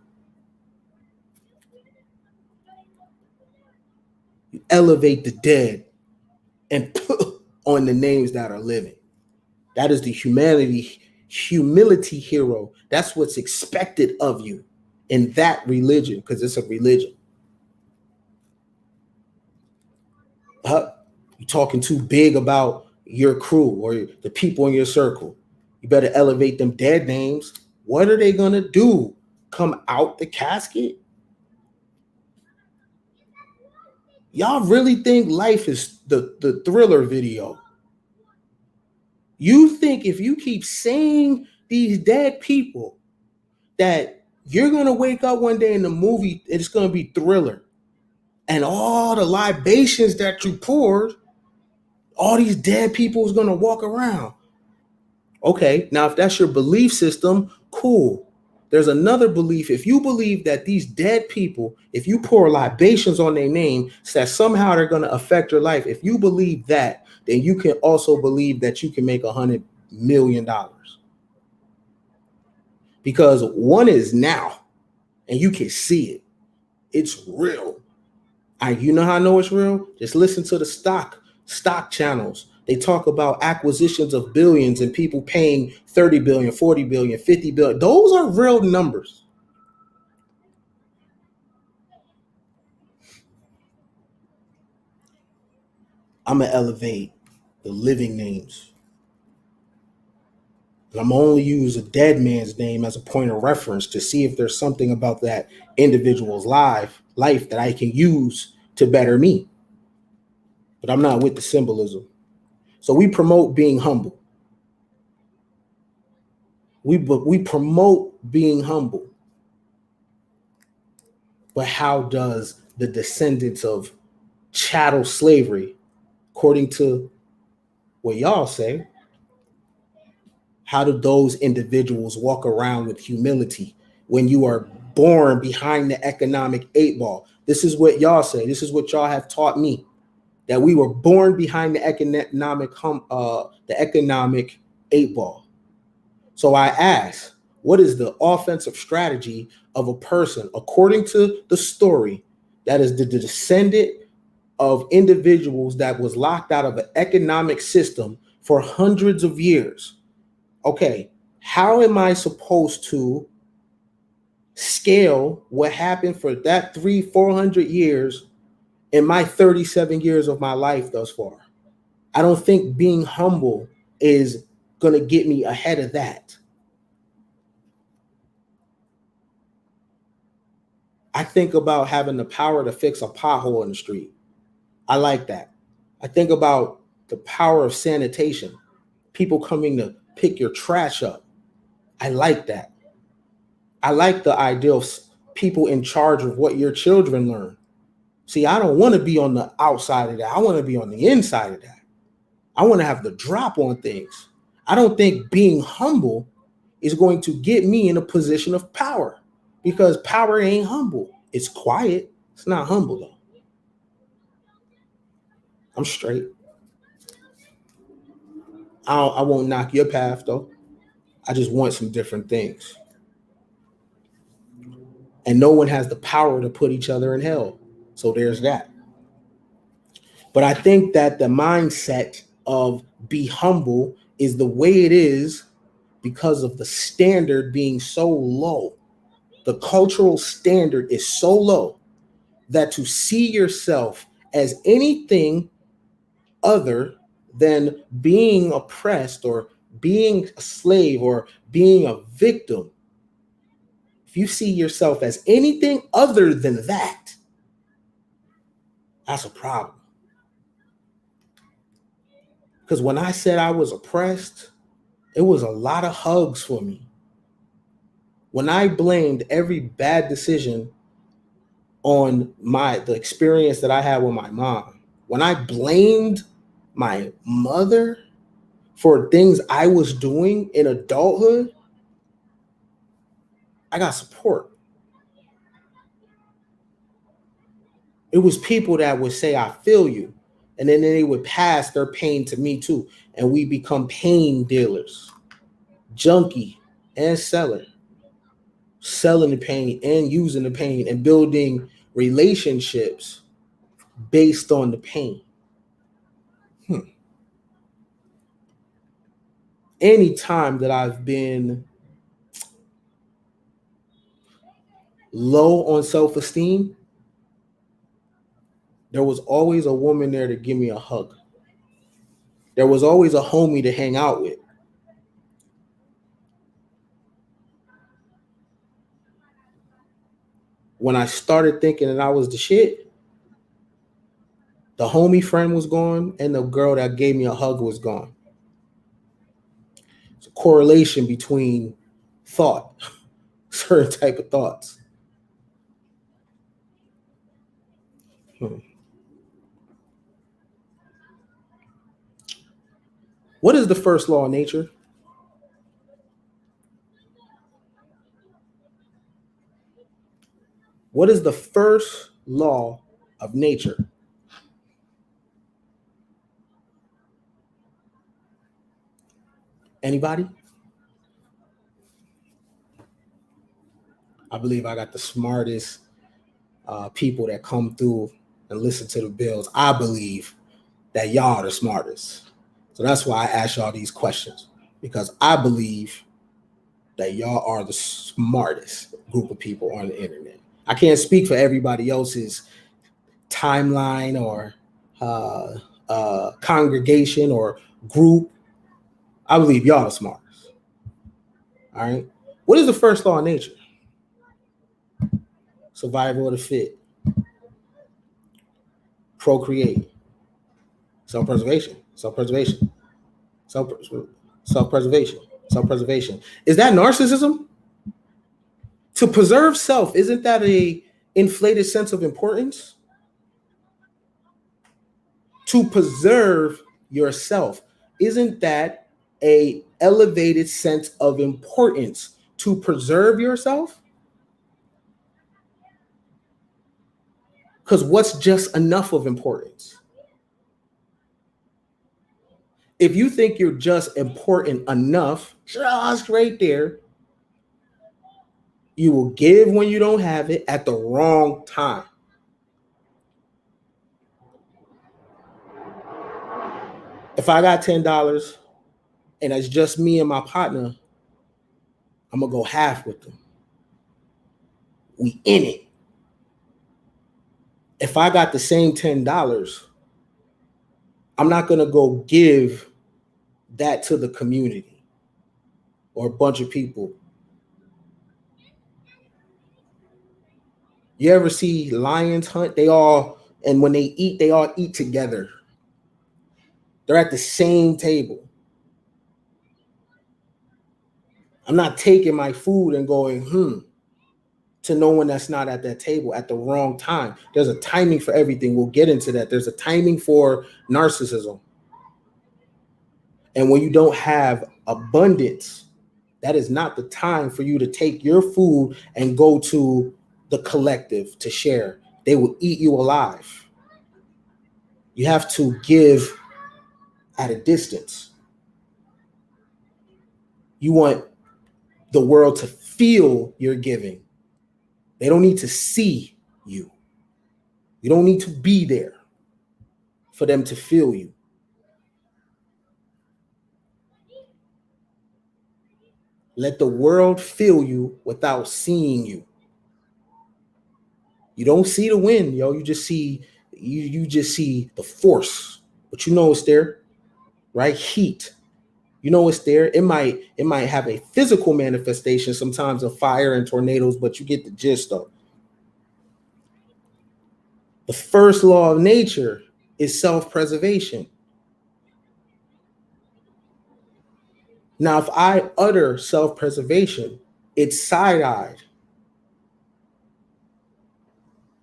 You elevate the dead and put on the names that are living. That is the humility hero. That's what's expected of you in that religion, because it's a religion. You're talking too big about your crew or the people in your circle. You better elevate them dead names. What are they going to do? Come out the casket? Y'all really think life is the Thriller video? You think if you keep saying these dead people that you're going to wake up one day in the movie, it's going to be Thriller. And all the libations that you poured, all these dead people is going to walk around. Okay, now if that's your belief system, cool. There's another belief. If you believe that these dead people, if you pour libations on their name, so that somehow they're going to affect your life, if you believe that, then you can also believe that you can make $100 million. Because one is now, and you can see it. It's real. You know how I know it's real? Just listen to the stock channels. They talk about acquisitions of billions and people paying 30 billion, 40 billion, 50 billion. Those are real numbers. I'm going to elevate the living names. And I'm only use a dead man's name as a point of reference to see if there's something about that individual's life that I can use to better me. But I'm not with the symbolism. So we promote being humble. We promote being humble. But how does the descendants of chattel slavery, according to what y'all say, how do those individuals walk around with humility when you are born behind the economic 8 ball? This is what y'all say. This is what y'all have taught me, that we were born behind the economic 8 ball. So I ask, what is the offensive strategy of a person, according to the story, that is the descendant of individuals that was locked out of an economic system for hundreds of years? Okay, how am I supposed to scale what happened for that 300-400 years in my 37 years of my life thus far? I don't think being humble is going to get me ahead of that. I think about having the power to fix a pothole in the street. I like that. I think about the power of sanitation, people coming to pick your trash up. I like that. I like the idea of people in charge of what your children learn. See, I don't want to be on the outside of that. I want to be on the inside of that. I want to have the drop on things. I don't think being humble is going to get me in a position of power, because power ain't humble. It's quiet. It's not humble, though. I'm straight. I won't knock your path, though. I just want some different things. And no one has the power to put each other in hell. So there's that. But I think that the mindset of be humble is the way it is because of the standard being so low. The cultural standard is so low that to see yourself as anything other than being oppressed or being a slave or being a victim, if you see yourself as anything other than that, that's a problem. Because when I said I was oppressed, it was a lot of hugs for me. When I blamed every bad decision on the experience that I had with my mom, when I blamed my mother for things I was doing in adulthood, I got support. It was people that would say, I feel you. And then they would pass their pain to me too. And we become pain dealers, junkie and seller, selling the pain and using the pain and building relationships based on the pain. Anytime that I've been low on self-esteem, there was always a woman there to give me a hug. There was always a homie to hang out with. When I started thinking that I was the shit, the homie friend was gone and the girl that gave me a hug was gone. It's a correlation between thought, certain type of thoughts. What is the first law of nature? What is the first law of nature? Anybody? I believe I got the smartest people that come through and listen to the bills, I believe that y'all are the smartest. So that's why I ask y'all these questions, because I believe that y'all are the smartest group of people on the internet. I can't speak for everybody else's timeline or congregation or group. I believe y'all the smartest. All right. What is the first law of nature? Survival of the fit. Procreate. Self-preservation. Self-preservation. Self-preservation. Self-preservation. Is that narcissism? To preserve self, isn't that a inflated sense of importance? To preserve yourself, isn't that a elevated sense of importance? To preserve yourself? Because what's just enough of importance? If you think you're just important enough, just right there, you will give when you don't have it at the wrong time. If I got $10 and it's just me and my partner, I'm gonna go half with them. We in it. If I got the same $10, I'm not gonna go give that to the community or a bunch of people. You ever see lions hunt? And when they all eat together. They're at the same table. I'm not taking my food and going, to no one that's not at that table at the wrong time. There's a timing for everything. We'll get into that. There's a timing for narcissism. And when you don't have abundance, that is not the time for you to take your food and go to the collective to share. They will eat you alive. You have to give at a distance. You want the world to feel your giving. They don't need to see you. You don't need to be there for them to feel you. Let the world feel you without seeing you. You don't see the wind, yo. You just see the force, but you know it's there, right? Heat. You know it's there. It might have a physical manifestation sometimes of fire and tornadoes, but you get the gist though. The first law of nature is self-preservation. Now, if I utter self-preservation, it's side-eyed.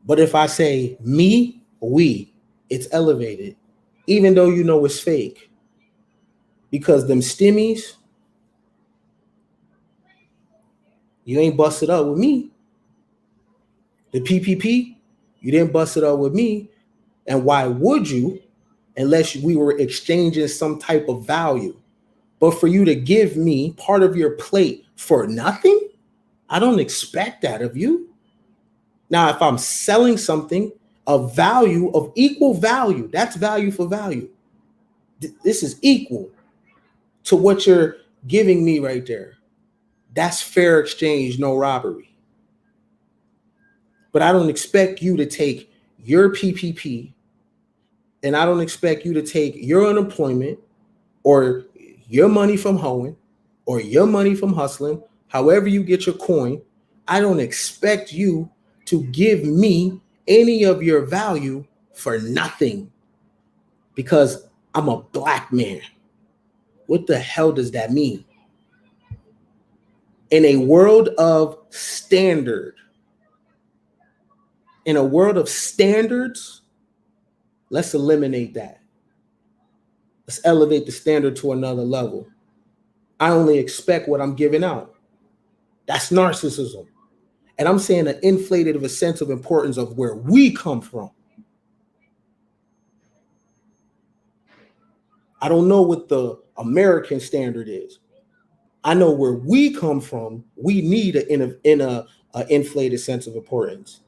But if I say me, we, it's elevated, even though you know it's fake. Because them stimmies, you ain't busted up with me. The PPP, you didn't bust it up with me. And why would you, unless we were exchanging some type of value? But for you to give me part of your plate for nothing, I don't expect that of you. Now, if I'm selling something of value, of equal value, that's value for value. This is equal to what you're giving me right there. That's fair exchange, no robbery. But I don't expect you to take your PPP, and I don't expect you to take your unemployment or your money from hoeing or your money from hustling, however you get your coin. I don't expect you to give me any of your value for nothing because I'm a black man. What the hell does that mean? In a world of standards, let's eliminate that. Let's elevate the standard to another level. I only expect what I'm giving out. That's narcissism. And I'm saying an inflated of a sense of importance of where we come from. I don't know what the American standard is. I know where we come from. We need an inflated sense of importance.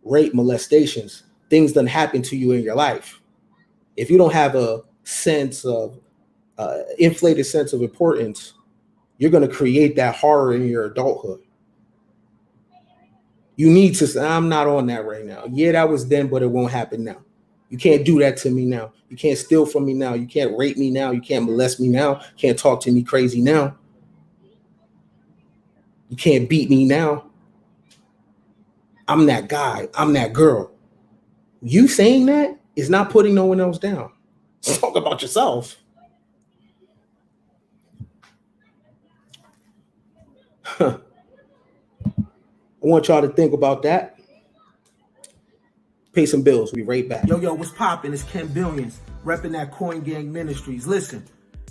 Rape, molestations, things done happen to you in your life. If you don't have a sense of inflated sense of importance, you're going to create that horror in your adulthood. You need to say, I'm not on that right now. Yeah, that was then, but it won't happen now. You can't do that to me now. You can't steal from me now. You can't rape me now. You can't molest me now. You can't talk to me crazy now. You can't beat me now. I'm that guy. I'm that girl. You saying that is not putting no one else down. Talk about yourself. I want y'all to think about that. Pay some bills. We'll be right back. Yo, what's poppin'? It's Ken Billions, repping that Coin Gang Ministries. Listen,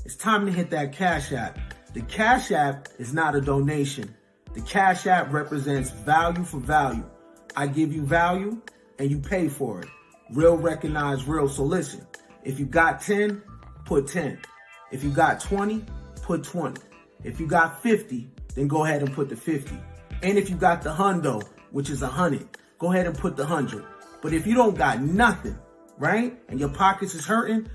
it's time to hit that Cash App. The Cash App is not a donation. The Cash App represents value for value. I give you value and you pay for it. Real recognize real. So listen, if you got 10, put 10. If you got 20, put 20. If you got 50, then go ahead and put the 50. And if you got the hundo, which is 100, go ahead and put the 100. But if you don't got nothing, right, and your pockets is hurting,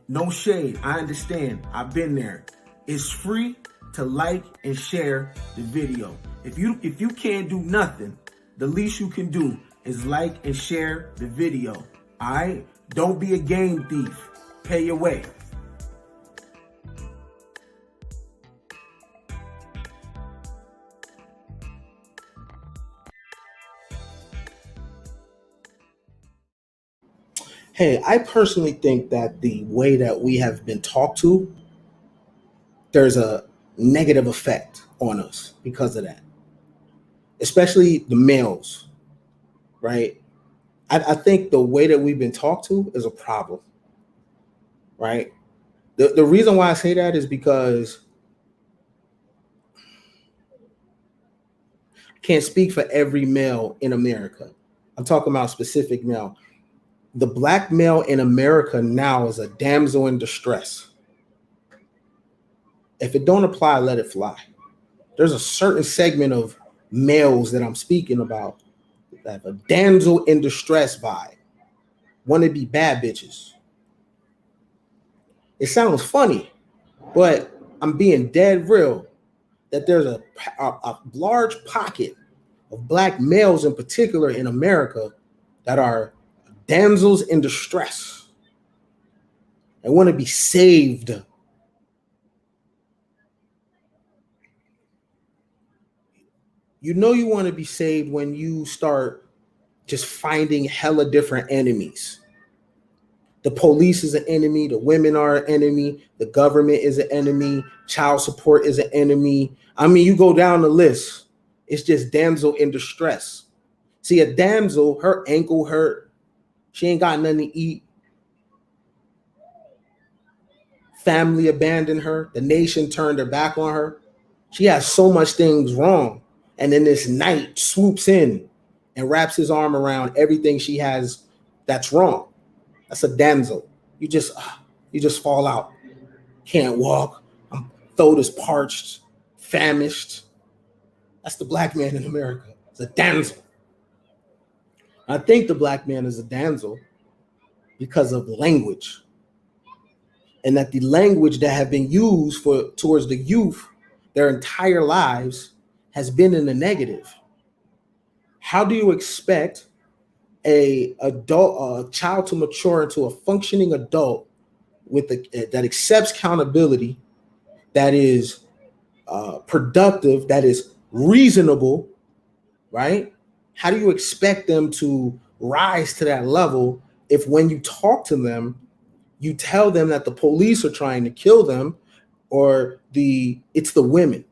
no shade. I understand. I've been there. It's free to like and share the video. If you can't do nothing, the least you can do is like and share the video. All right? Don't be a game thief. Pay your way. Hey, I personally think that the way that we have been talked to, there's a negative effect on us because of that. Especially the males, right? I think the way that we've been talked to is a problem, right? The reason why I say that is because I can't speak for every male in America. I'm talking about specific male. The black male in America now is a damsel in distress. If it don't apply, let it fly. There's a certain segment of males that I'm speaking about that have a damsel in distress vibe. Want to be bad bitches. It sounds funny, but I'm being dead real that there's a large pocket of black males in particular in America that are damsels in distress and want to be saved. You know you want to be saved when you start just finding hella different enemies. The police is an enemy. The women are an enemy. The government is an enemy. Child support is an enemy. I mean, you go down the list. It's just damsel in distress. See, a damsel, her ankle hurt. She ain't got nothing to eat. Family abandoned her. The nation turned their back on her. She has so much things wrong. And then this knight swoops in and wraps his arm around everything she has that's wrong. That's a damsel. You just fall out. Can't walk. Throat is parched, famished. That's the black man in America. It's a damsel. I think the black man is a damsel because of language. And that the language that have been used towards the youth their entire lives has been in the negative. How do you expect a child to mature into a functioning adult that accepts accountability, that is productive, that is reasonable, right? How do you expect them to rise to that level if when you talk to them, you tell them that the police are trying to kill them, or it's the women?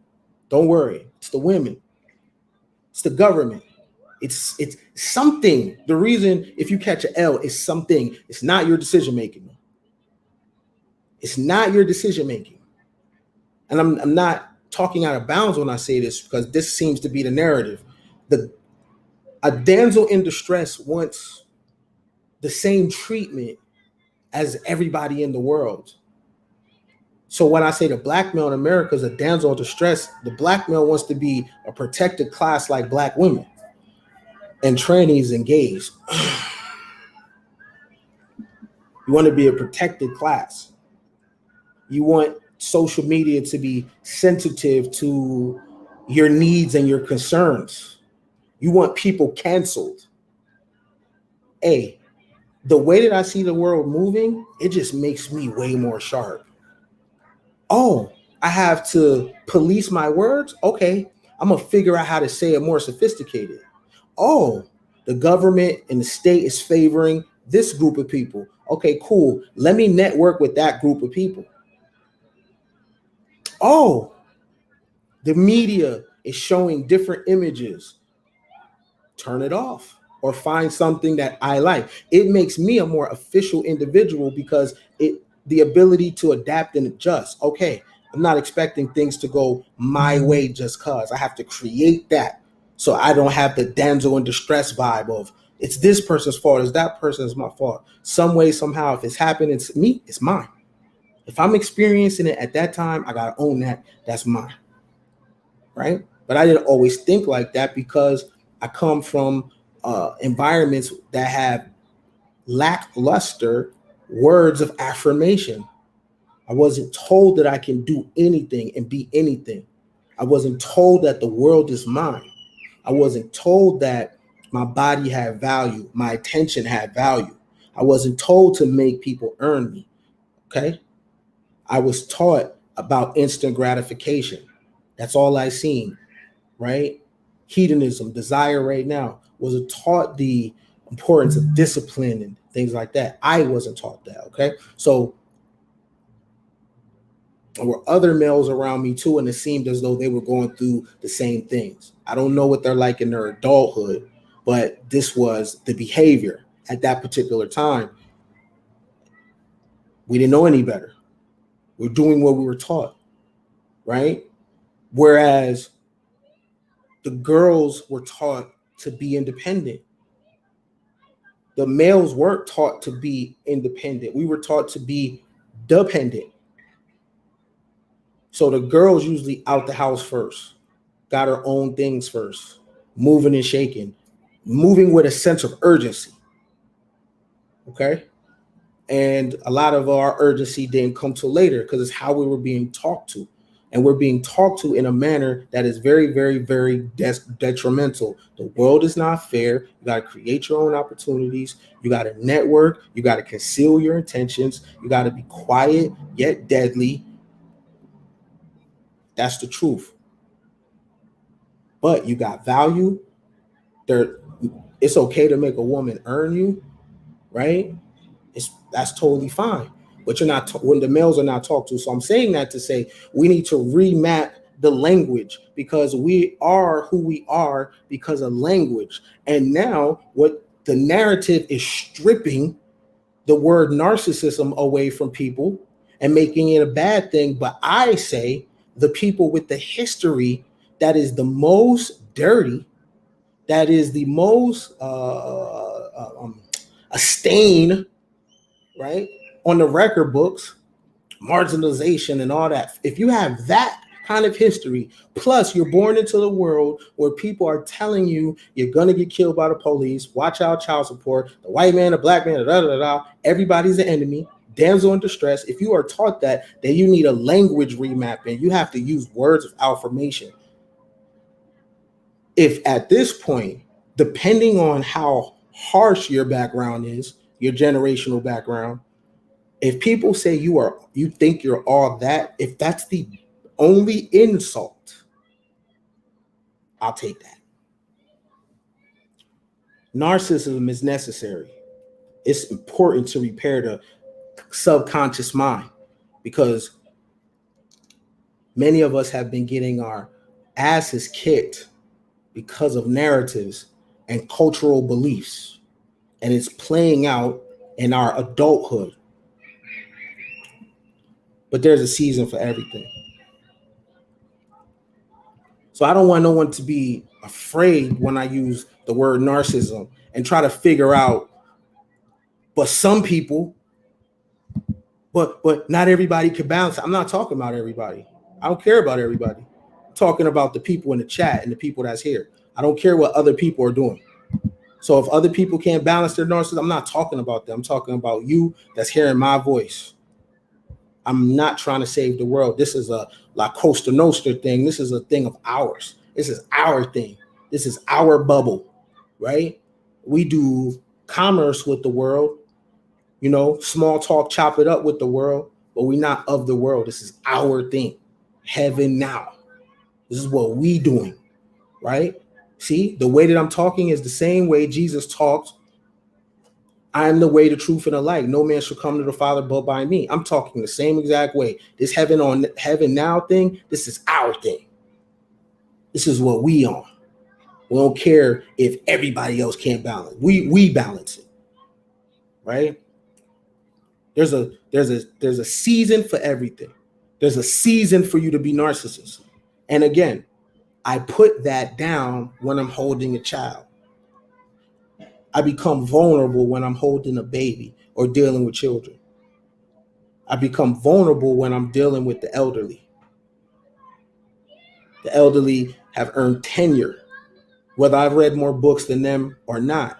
Don't worry, it's the women. It's the government. It's something. The reason if you catch an L is something. It's not your decision making. It's not your decision making. And I'm not talking out of bounds when I say this, because this seems to be the narrative. A damsel in distress wants the same treatment as everybody in the world. So when I say the black male in America is a damsel in distress, the black male wants to be a protected class like black women and trannies and gays. You want to be a protected class. You want social media to be sensitive to your needs and your concerns. You want people canceled. Hey, the way that I see the world moving, it just makes me way more sharp. Oh, I have to police my words? Okay, I'm going to figure out how to say it more sophisticated. Oh, the government and the state is favoring this group of people. Okay, cool. Let me network with that group of people. Oh, the media is showing different images. Turn it off or find something that I like. It makes me a more official individual because the ability to adapt and adjust. Okay, I'm not expecting things to go my way just cause. I have to create that so I don't have the damsel in distress vibe of it's this person's fault, it's that person's my fault. Some way, somehow, if it's happened, it's me, it's mine. If I'm experiencing it at that time, I gotta own that. That's mine, right? But I didn't always think like that because I come from environments that have lackluster words of affirmation. I wasn't told that I can do anything and be anything. I wasn't told that the world is mine. I wasn't told that my body had value, my attention had value. I wasn't told to make people earn me, okay? I was taught about instant gratification. That's all I seen, right? Hedonism, desire right now. Wasn't taught the importance of discipline and things like that. I wasn't taught that, okay? So there were other males around me too, and it seemed as though they were going through the same things. I don't know what they're like in their adulthood, but this was the behavior at that particular time. We didn't know any better. We're doing what we were taught, right? Whereas the girls were taught to be independent. The males weren't taught to be independent. We were taught to be dependent. So the girls usually out the house first, got her own things first, moving and shaking, moving with a sense of urgency. Okay? And a lot of our urgency didn't come till later because it's how we were being talked to. And we're being talked to in a manner that is very, very, very detrimental. The world is not fair. You got to create your own opportunities. You got to network. You got to conceal your intentions. You got to be quiet yet deadly. That's the truth. But you got value. It's okay to make a woman earn you, right? That's totally fine. But you're not when the males are not talked to. So I'm saying that to say we need to remap the language because we are who we are because of language. And now what the narrative is stripping the word narcissism away from people and making it a bad thing. But I say the people with the history that is the most dirty, that is the most a stain, right, on the record books, marginalization and all that. If you have that kind of history, plus you're born into the world where people are telling you you're gonna get killed by the police, watch out, child support, the white man, the black man, everybody's an enemy, damsel in distress. If you are taught that, then you need a language remapping. You have to use words of affirmation. If at this point, depending on how harsh your background is, your generational background, if people say you think you're all that, if that's the only insult, I'll take that. Narcissism is necessary. It's important to repair the subconscious mind because many of us have been getting our asses kicked because of narratives and cultural beliefs, and it's playing out in our adulthood. But there's a season for everything. So I don't want no one to be afraid when I use the word narcissism and try to figure out, but some people, but not everybody can balance. I'm not talking about everybody. I don't care about everybody. I'm talking about the people in the chat and the people that's here. I don't care what other people are doing. So if other people can't balance their narcissism, I'm not talking about them. I'm talking about you that's hearing my voice. I'm not trying to save the world. This is a La Costa Nostra thing. This is a thing of ours. This is our thing. This is our bubble, right? We do commerce with the world, you know, small talk, chop it up with the world, but we're not of the world. This is our thing. Heaven now. This is what we doing, right? See, the way that I'm talking is the same way Jesus talked. I am the way, the truth, and the light. No man shall come to the Father but by me. I'm talking the same exact way. This heaven now thing, this is our thing. This is what we on. We don't care if everybody else can't balance. We balance it, right? There's a season for everything. There's a season for you to be narcissist. And again, I put that down when I'm holding a child. I become vulnerable when I'm holding a baby or dealing with children. I become vulnerable when I'm dealing with the elderly. The elderly have earned tenure, whether I've read more books than them or not,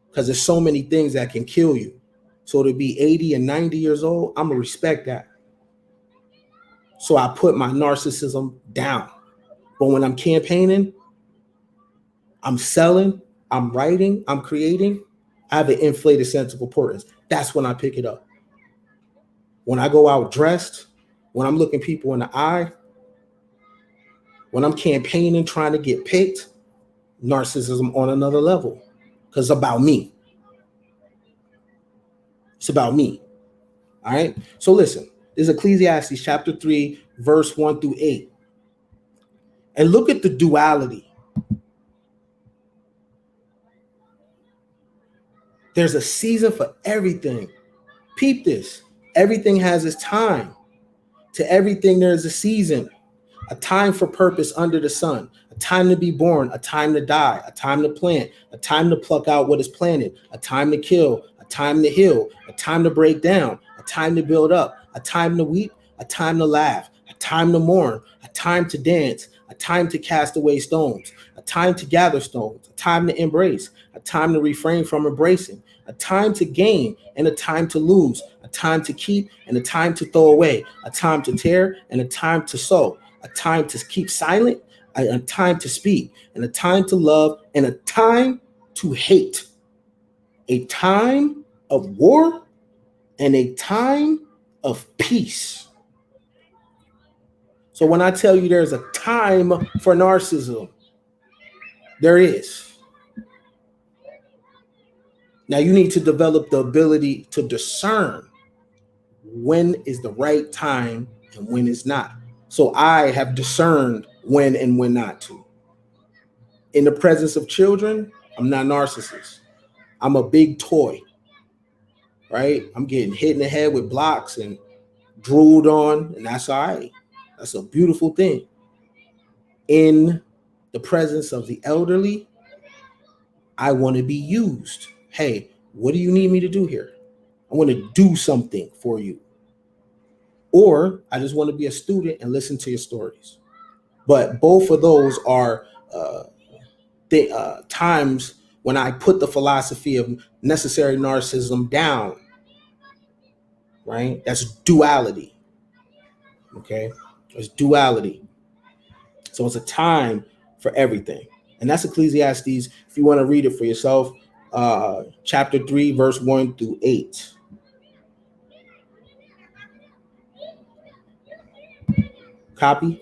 because there's so many things that can kill you. So to be 80 and 90 years old, I'm gonna respect that. So I put my narcissism down. But when I'm campaigning, I'm selling, I'm writing, I'm creating, I have an inflated sense of importance. That's when I pick it up. When I go out dressed, when I'm looking people in the eye, when I'm campaigning, trying to get picked, narcissism on another level, because it's about me. It's about me. All right. So listen, this is Ecclesiastes chapter 3, verse 1 through 8. And look at the duality. There's a season for everything. Peep this. Everything has its time. To everything there is a season. A time for purpose under the sun. A time to be born. A time to die. A time to plant. A time to pluck out what is planted. A time to kill. A time to heal. A time to break down. A time to build up. A time to weep. A time to laugh. A time to mourn. A time to dance. A time to cast away stones. A time to gather stones. A time to embrace. A time to refrain from embracing. A time to gain and a time to lose. A time to keep and a time to throw away. A time to tear and a time to sow. A time to keep silent, a time to speak, and a time to love, and a time to hate. A time of war and a time of peace. So when I tell you there's a time for narcissism, there is. Now you need to develop the ability to discern when is the right time and when is not. So I have discerned when and when not to. In the presence of children, I'm not a narcissist. I'm a big toy, right? I'm getting hit in the head with blocks and drooled on, and that's all right. That's a beautiful thing. In the presence of the elderly, I want to be used. Hey, what do you need me to do here? I want to do something for you. Or I just want to be a student and listen to your stories. But both of those are times when I put the philosophy of necessary narcissism down, right? That's duality, okay? It's duality. So it's a time for everything. And that's Ecclesiastes, if you want to read it for yourself, chapter 3, verse 1 through 8. Copy.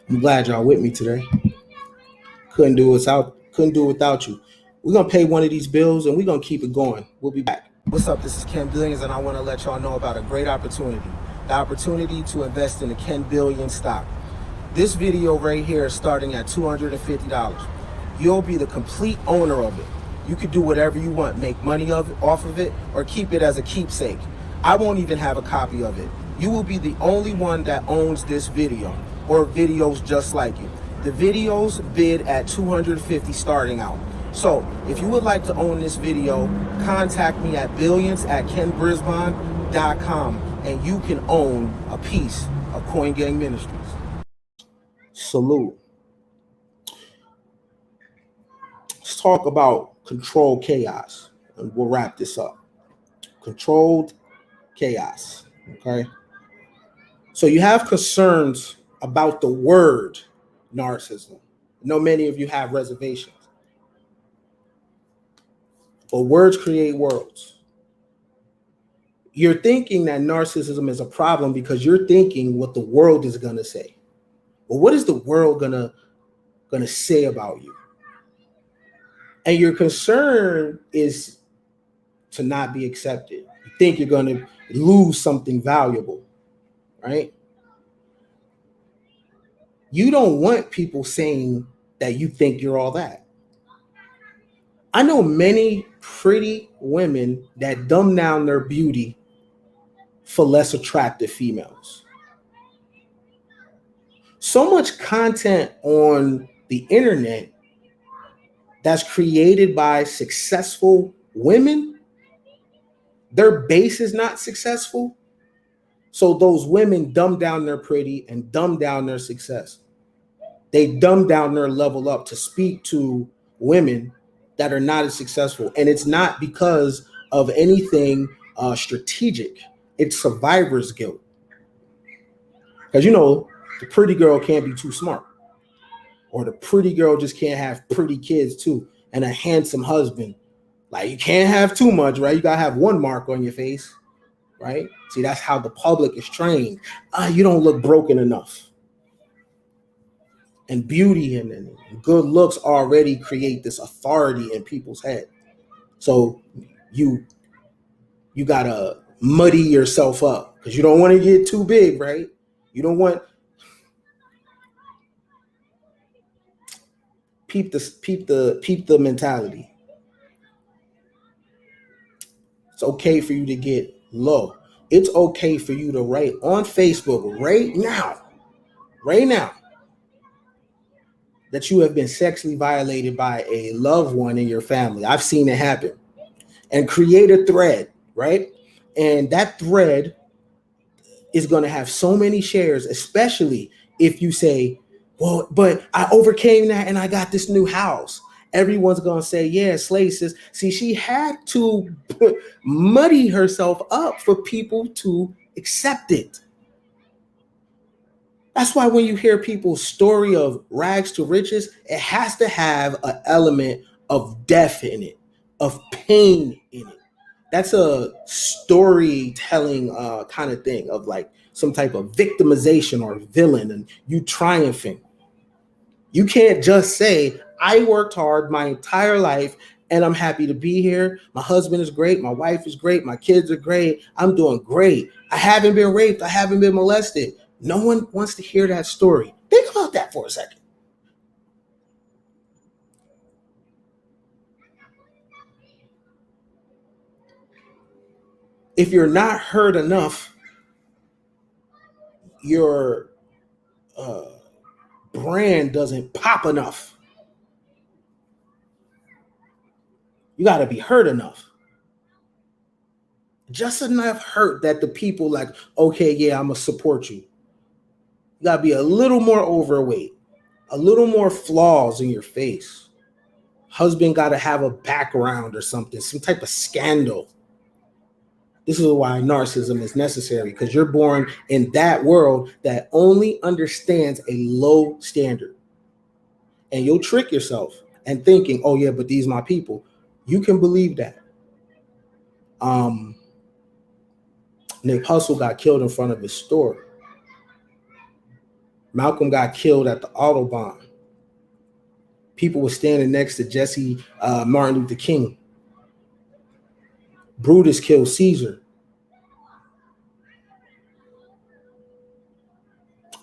I'm glad y'all with me today. Couldn't do it without you. We're gonna pay one of these bills and we're gonna keep it going. We'll be back. What's up? This is Ken Billions, and I want to let y'all know about a great opportunity. The opportunity to invest in the Ken Billion stock. This video right here is starting at $250. You'll be the complete owner of it. You could do whatever you want, make money off of it, or keep it as a keepsake. I won't even have a copy of it. You will be the only one that owns this video or videos just like it. The videos bid at $250 starting out. So if you would like to own this video, contact me at billions@kenbrisbane.com and you can own a piece of Coin Gang Ministries. Salute. talk about controlled chaos, and we'll wrap this up. Controlled chaos. Okay. So you have concerns about the word narcissism. I know many of you have reservations. But words create worlds. You're thinking that narcissism is a problem because you're thinking what the world is going to say. But what is the world going to say about you? And your concern is to not be accepted. You think you're going to lose something valuable, right? You don't want people saying that you think you're all that. I know many pretty women that dumb down their beauty for less attractive females. So much content on the internet that's created by successful women, their base is not successful. So those women dumb down their pretty and dumb down their success. They dumb down their level up to speak to women that are not as successful. And it's not because of anything strategic. It's survivor's guilt. Because, you know, the pretty girl can't be too smart. Or the pretty girl just can't have pretty kids too. And a handsome husband. Like, you can't have too much, right? You got to have one mark on your face, right? See, that's how the public is trained. You don't look broken enough. And beauty and good looks already create this authority in people's head. So you got to muddy yourself up because you don't want to get too big, right? You don't want... Peep the mentality. It's okay for you to get low. It's okay for you to write on Facebook right now, that you have been sexually violated by a loved one in your family. I've seen it happen. And create a thread, right? And that thread is going to have so many shares, especially if you say, well, but I overcame that and I got this new house. Everyone's going to say, yeah, Slay sis. See, she had to muddy herself up for people to accept it. That's why when you hear people's story of rags to riches, it has to have an element of death in it, of pain in it. That's a storytelling kind of thing of like some type of victimization or villain and you triumphing. You can't just say, I worked hard my entire life and I'm happy to be here. My husband is great. My wife is great. My kids are great. I'm doing great. I haven't been raped. I haven't been molested. No one wants to hear that story. Think about that for a second. If you're not heard enough, your brand doesn't pop enough. You got to be heard enough. Just enough hurt that the people like, okay, yeah, I'm going to support you. You got to be a little more overweight, a little more flaws in your face. Husband got to have a background or something, some type of scandal. This is why narcissism is necessary, because you're born in that world that only understands a low standard. And you'll trick yourself and thinking, oh yeah, but these are my people. You can believe that. Nick Hustle got killed in front of his store. Malcolm got killed at the Autobahn. People were standing next to Jesse Martin Luther King. Brutus killed Caesar.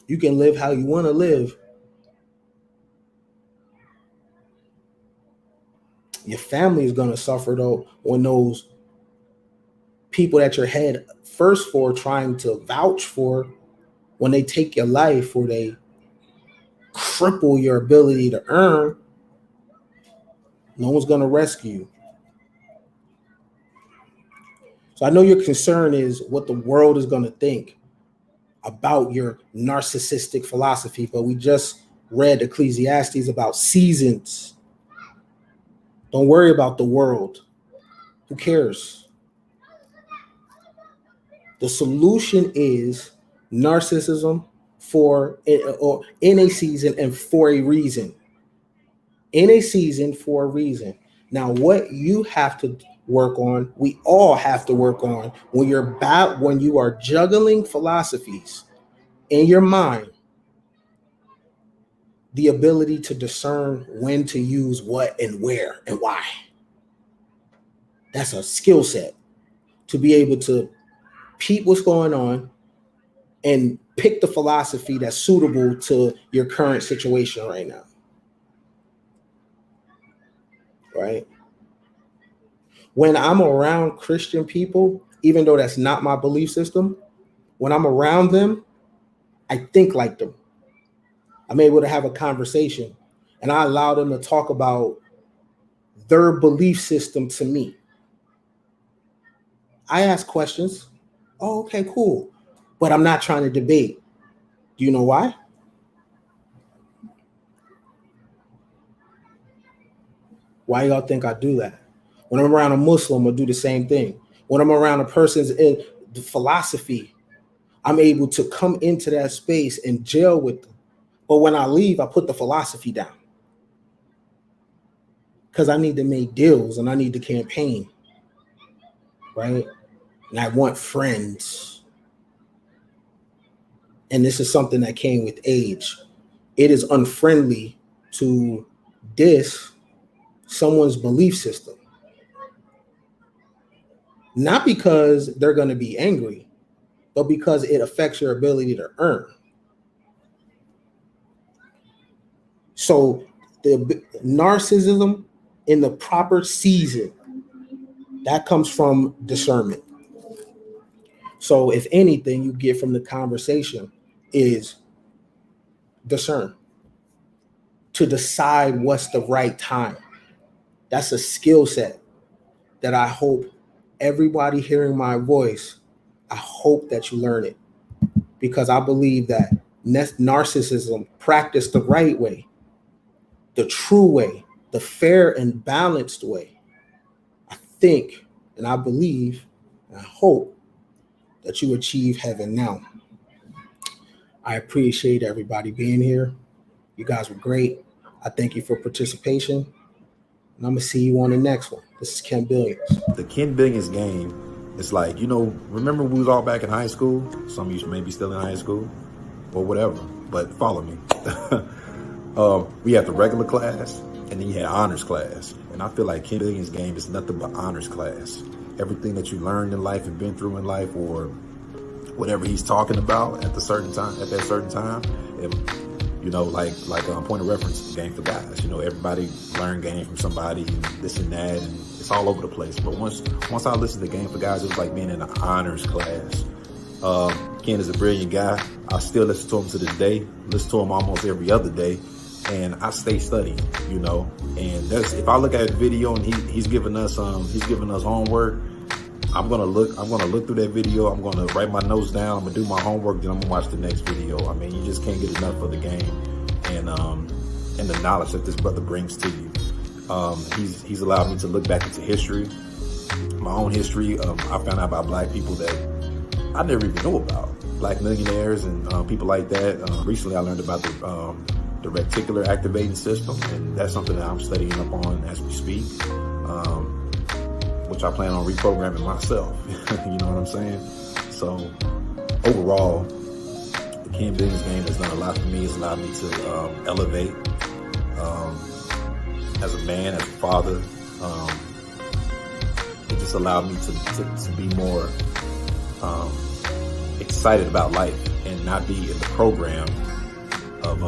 You can live how you want to live. Your family is going to suffer though when those people that you're head first for trying to vouch for, when they take your life or they cripple your ability to earn, no one's going to rescue you. So I know your concern is what the world is going to think about your narcissistic philosophy, but we just read Ecclesiastes about seasons. Don't worry about the world. Who cares? The solution is narcissism or in a season and for a reason. In a season for a reason. Now, what you have to work on, we all have to work on when you are juggling philosophies in your mind, the ability to discern when to use what and where and why. That's a skill set, to be able to peep what's going on and pick the philosophy that's suitable to your current situation right now. Right? When I'm around Christian people, even though that's not my belief system, when I'm around them, I think like them. I'm able to have a conversation, and I allow them to talk about their belief system to me. I ask questions. Oh, okay, cool. But I'm not trying to debate. Do you know why? Why y'all think I do that? When I'm around a Muslim, I'll do the same thing. When I'm around a person's in the philosophy, I'm able to come into that space and gel with them. But when I leave, I put the philosophy down. Because I need to make deals and I need to campaign. Right? And I want friends. And this is something that came with age. It is unfriendly to diss someone's belief system. Not because they're going to be angry, but because it affects your ability to earn. So the narcissism in the proper season, that comes from discernment. So if anything you get from the conversation is discern, to decide what's the right time. That's a skill set that I hope everybody hearing my voice, I hope that you learn it, because I believe that narcissism practiced the right way, the true way, the fair and balanced way. I think and I believe and I hope that you achieve heaven now. I appreciate everybody being here. You guys were great. I thank you for participation. And I'm going to see you on the next one. This is Ken Billions. The Ken Billions game is like, remember we was all back in high school? Some of you may be still in high school or whatever, but follow me. We had the regular class and then you had honors class. And I feel like Ken Billions game is nothing but honors class. Everything that you learned in life and been through in life, or whatever he's talking about at that certain time, and, like point of reference, game for guys. Everybody learn game from somebody, and this and that, and it's all over the place. But once I listened to Game for Guys, it was like being in an honors class. Ken is a brilliant guy. I still listen to him to this day. Listen to him almost every other day, and I stay studying. And if I look at a video and he's giving us homework, I'm gonna look through that video. I'm gonna write my notes down. I'm gonna do my homework. Then I'm gonna watch the next video. I mean, you just can't get enough of the game and the knowledge that this brother brings to you. He's allowed me to look back into history, my own history. I found out about black people that I never even knew about, black millionaires and people like that. Recently, I learned about the reticular activating system, and that's something that I'm studying up on as we speak. Which I plan on reprogramming myself. You know what I'm saying? So overall, the Ken Billions game has done a lot for me. It's allowed me to elevate as a man, as a father. It just allowed me to be more excited about life and not be in the program of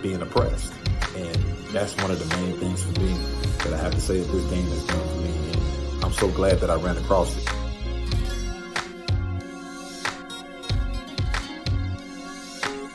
being oppressed. And that's one of the main things for me that I have to say that this game has done for me. I'm so glad that I ran across it.